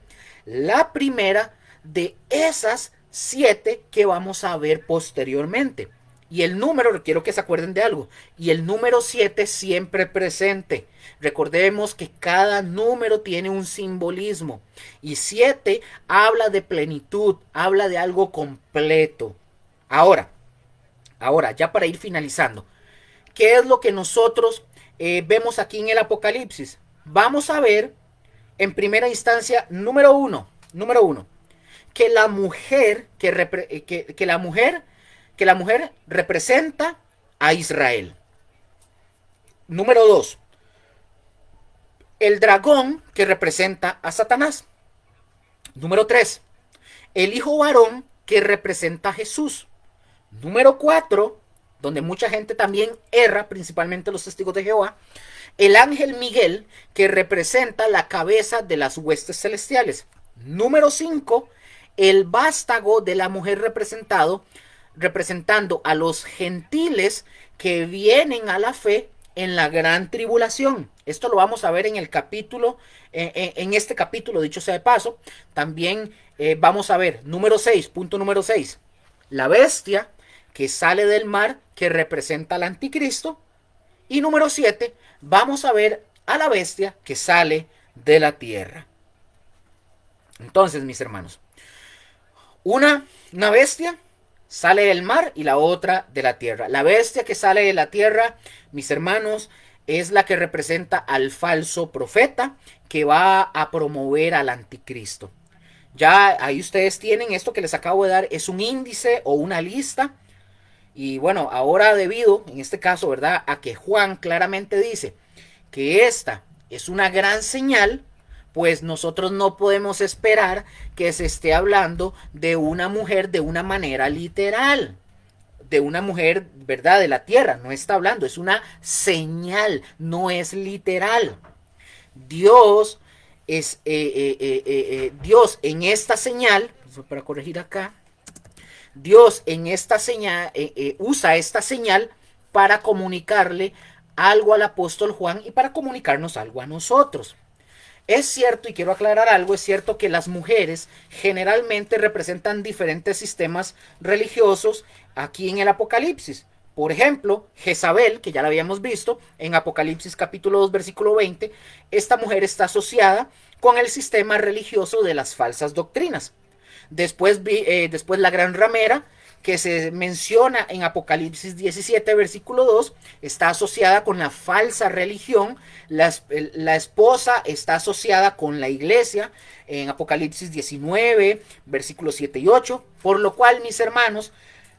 la primera de esas 7 que vamos a ver posteriormente. Y el número, quiero que se acuerden de algo, y el número 7 siempre presente. Recordemos que cada número tiene un simbolismo, y 7 habla de plenitud, habla de algo completo. Ahora, ya para ir finalizando, ¿qué es lo que nosotros vemos aquí en el Apocalipsis? Vamos a ver, en primera instancia, número uno, que la mujer representa a Israel. Número 2, el dragón, que representa a Satanás. Número 3, el hijo varón, que representa a Jesús. Número 4, donde mucha gente también erra, principalmente los testigos de Jehová, el ángel Miguel, que representa la cabeza de las huestes celestiales. Número 5, el vástago de la mujer representando a los gentiles que vienen a la fe en la gran tribulación. Esto lo vamos a ver en el capítulo, en este capítulo, dicho sea de paso. También vamos a ver, punto número 6, la bestia que sale del mar, que representa al anticristo. Y número 7, vamos a ver a la bestia que sale de la tierra. Entonces, mis hermanos, una bestia sale del mar y la otra de la tierra. La bestia que sale de la tierra, mis hermanos, es la que representa al falso profeta que va a promover al anticristo. Ya ahí ustedes tienen esto que les acabo de dar, es un índice o una lista. Y bueno, ahora debido, en este caso, ¿verdad?, a que Juan claramente dice que esta es una gran señal, pues nosotros no podemos esperar que se esté hablando de una mujer de una manera literal, de una mujer, ¿verdad?, de la tierra. No está hablando, es una señal, no es literal. Dios Dios en esta señal, para corregir acá, Dios en esta señal usa esta señal para comunicarle algo al apóstol Juan y para comunicarnos algo a nosotros. Es cierto, y quiero aclarar algo, es cierto que las mujeres generalmente representan diferentes sistemas religiosos aquí en el Apocalipsis. Por ejemplo, Jezabel, que ya la habíamos visto en Apocalipsis capítulo 2, versículo 20, esta mujer está asociada con el sistema religioso de las falsas doctrinas. Después la gran ramera, que se menciona en Apocalipsis 17, versículo 2, está asociada con la falsa religión. La esposa está asociada con la iglesia en Apocalipsis 19, versículos 7 y 8. Por lo cual, mis hermanos,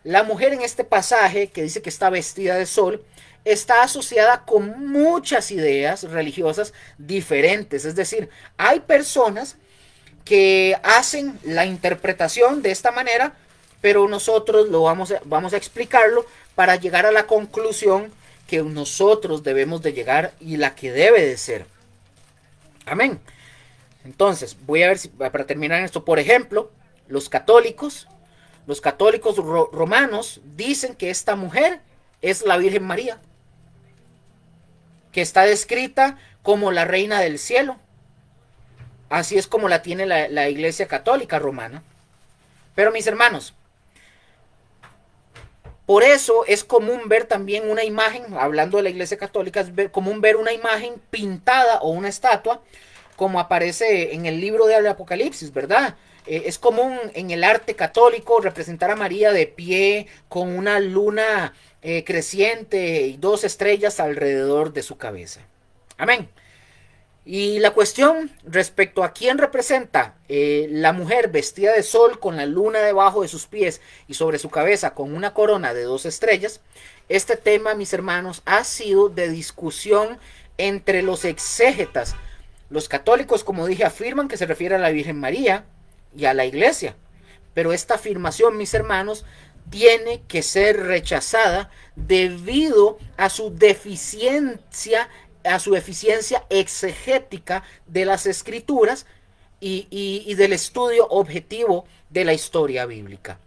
la mujer en este pasaje que dice que está vestida de sol está asociada con muchas ideas religiosas diferentes. Es decir, hay personas que hacen la interpretación de esta manera, pero nosotros vamos a explicarlo para llegar a la conclusión que nosotros debemos de llegar y la que debe de ser. Amén. Entonces, voy a ver si, para terminar esto, por ejemplo, los católicos romanos dicen que esta mujer es la Virgen María, que está descrita como la reina del cielo. Así es como la tiene la Iglesia Católica Romana. Pero mis hermanos, por eso es común ver también una imagen, hablando de la Iglesia Católica, es común ver una imagen pintada o una estatua, como aparece en el libro de Apocalipsis, ¿verdad? Es común en el arte católico representar a María de pie con una luna creciente y 2 estrellas alrededor de su cabeza. Amén. Y la cuestión respecto a quién representa la mujer vestida de sol con la luna debajo de sus pies y sobre su cabeza con una corona de 2 estrellas, este tema, mis hermanos, ha sido de discusión entre los exégetas. Los católicos, como dije, afirman que se refiere a la Virgen María y a la iglesia, pero esta afirmación, mis hermanos, tiene que ser rechazada debido a su deficiencia exegética de las escrituras y del estudio objetivo de la historia bíblica.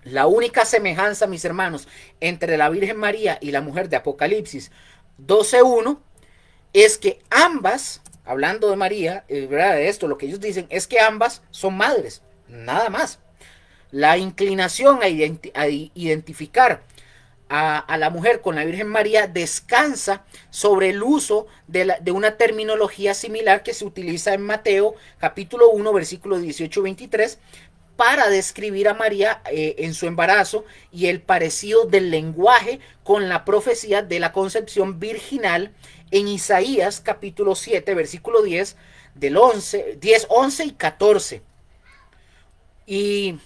La única semejanza, mis hermanos, entre la Virgen María y la mujer de Apocalipsis 12:1 es que ambas, hablando de María, ¿verdad? De esto, lo que ellos dicen es que ambas son madres, nada más. La inclinación a identificar a la mujer con la Virgen María descansa sobre el uso de una terminología similar que se utiliza en Mateo capítulo 1 versículos 18-23 para describir a María en su embarazo, y el parecido del lenguaje con la profecía de la concepción virginal en Isaías capítulo 7 versículo 10 del 10, 11 y 14. Y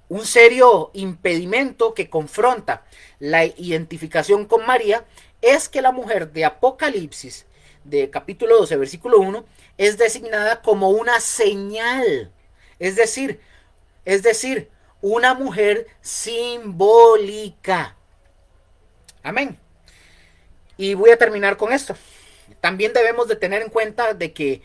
un serio impedimento que confronta la identificación con María es que la mujer de Apocalipsis, de capítulo 12, versículo 1, es designada como una señal. Es decir, una mujer simbólica. Amén. Y voy a terminar con esto. También debemos de tener en cuenta de que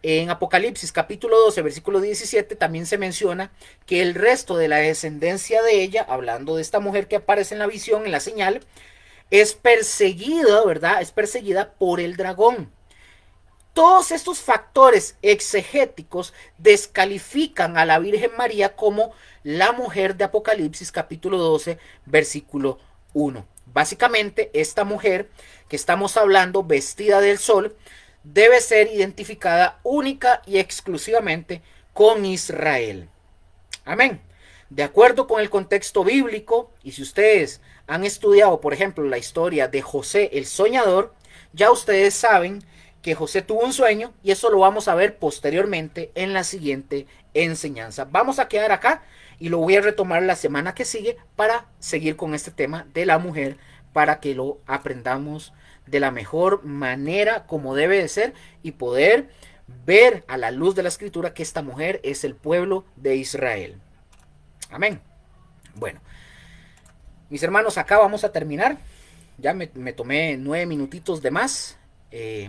en Apocalipsis capítulo 12 versículo 17 también se menciona que el resto de la descendencia de ella, hablando de esta mujer que aparece en la visión, en la señal, es perseguida, ¿verdad? Es perseguida por el dragón. Todos estos factores exegéticos descalifican a la Virgen María como la mujer de Apocalipsis capítulo 12 versículo 1. Básicamente, esta mujer que estamos hablando, vestida del sol, debe ser identificada única y exclusivamente con Israel. Amén. De acuerdo con el contexto bíblico, y si ustedes han estudiado, por ejemplo, la historia de José el soñador, ya ustedes saben que José tuvo un sueño, y eso lo vamos a ver posteriormente en la siguiente enseñanza. Vamos a quedar acá y lo voy a retomar la semana que sigue para seguir con este tema de la mujer, para que lo aprendamos de la mejor manera como debe de ser y poder ver a la luz de la escritura que esta mujer es el pueblo de Israel. Amén. Bueno, mis hermanos, acá vamos a terminar. Ya me tomé 9 minutitos de más.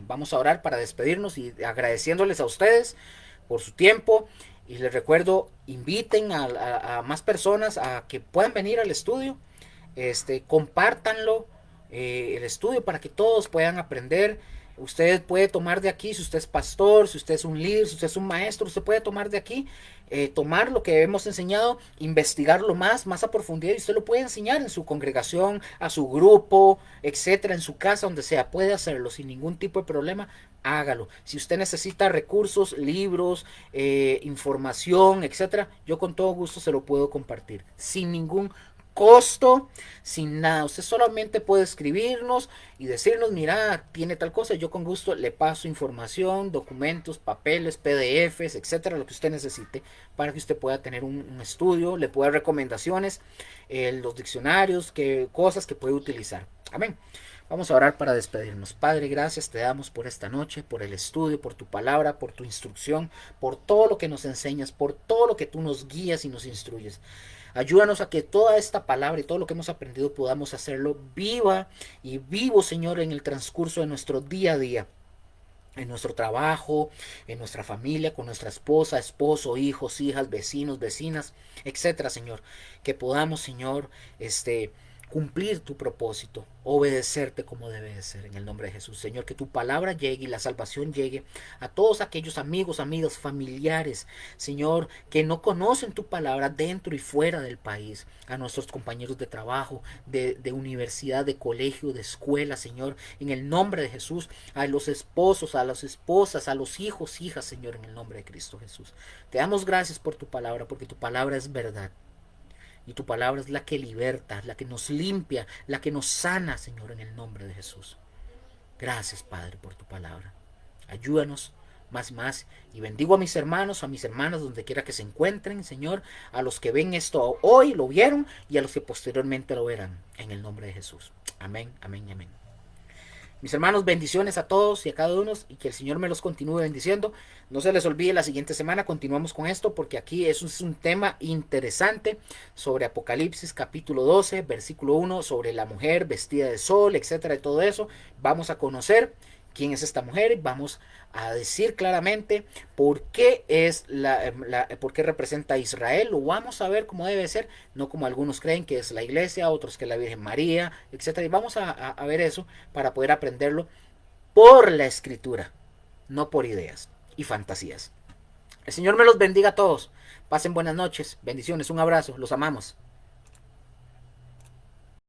Vamos a orar para despedirnos y agradeciéndoles a ustedes por su tiempo. Y les recuerdo, inviten a más personas a que puedan venir al estudio. Compártanlo, el estudio, para que todos puedan aprender Usted puede tomar de aquí, si usted es pastor, si usted es un líder, si usted es un maestro, usted puede tomar de aquí, tomar lo que hemos enseñado, investigarlo más a profundidad, y usted lo puede enseñar en su congregación, a su grupo, etcétera, en su casa, donde sea. Puede hacerlo sin ningún tipo de problema. Hágalo. Si usted necesita recursos, libros, información, etcétera, yo con todo gusto se lo puedo compartir sin ningún costo, sin nada. Usted solamente puede escribirnos y decirnos, mira, tiene tal cosa. Yo con gusto le paso información, documentos, papeles, PDFs, etcétera, lo que usted necesite para que usted pueda tener un estudio, le pueda dar recomendaciones, los diccionarios, cosas que puede utilizar. Amén. Vamos a orar para despedirnos. Padre, gracias te damos por esta noche, por el estudio, por tu palabra, por tu instrucción, por todo lo que nos enseñas, por todo lo que tú nos guías y nos instruyes. Ayúdanos a que toda esta palabra y todo lo que hemos aprendido podamos hacerlo viva y vivo, Señor, en el transcurso de nuestro día a día, en nuestro trabajo, en nuestra familia, con nuestra esposa, esposo, hijos, hijas, vecinos, vecinas, etcétera, Señor. Que podamos, Señor, cumplir tu propósito, obedecerte como debe de ser, en el nombre de Jesús. Señor, que tu palabra llegue y la salvación llegue a todos aquellos amigos, amigas, familiares, Señor, que no conocen tu palabra dentro y fuera del país, a nuestros compañeros de trabajo, de universidad, de colegio, de escuela, Señor, en el nombre de Jesús, a los esposos, a las esposas, a los hijos, hijas, Señor, en el nombre de Cristo Jesús. Te damos gracias por tu palabra, porque tu palabra es verdad. Y tu palabra es la que liberta, la que nos limpia, la que nos sana, Señor, en el nombre de Jesús. Gracias, Padre, por tu palabra. Ayúdanos más y más. Y bendigo a mis hermanos, a mis hermanas, donde quiera que se encuentren, Señor. A los que ven esto hoy, lo vieron, y a los que posteriormente lo verán. En el nombre de Jesús. Amén, amén y amén. Mis hermanos, bendiciones a todos y a cada uno, y que el Señor me los continúe bendiciendo. No se les olvide, la siguiente semana continuamos con esto, porque aquí es un tema interesante sobre Apocalipsis capítulo 12, versículo 1, sobre la mujer vestida de sol, etcétera, y todo eso. Vamos a conocer quién es esta mujer, vamos a decir claramente por qué por qué representa a Israel. Lo vamos a ver como debe ser, no como algunos creen que es la iglesia, otros que es la Virgen María, etcétera. Y vamos a ver eso para poder aprenderlo por la escritura, no por ideas y fantasías. El Señor me los bendiga a todos. Pasen buenas noches, bendiciones, un abrazo, los amamos.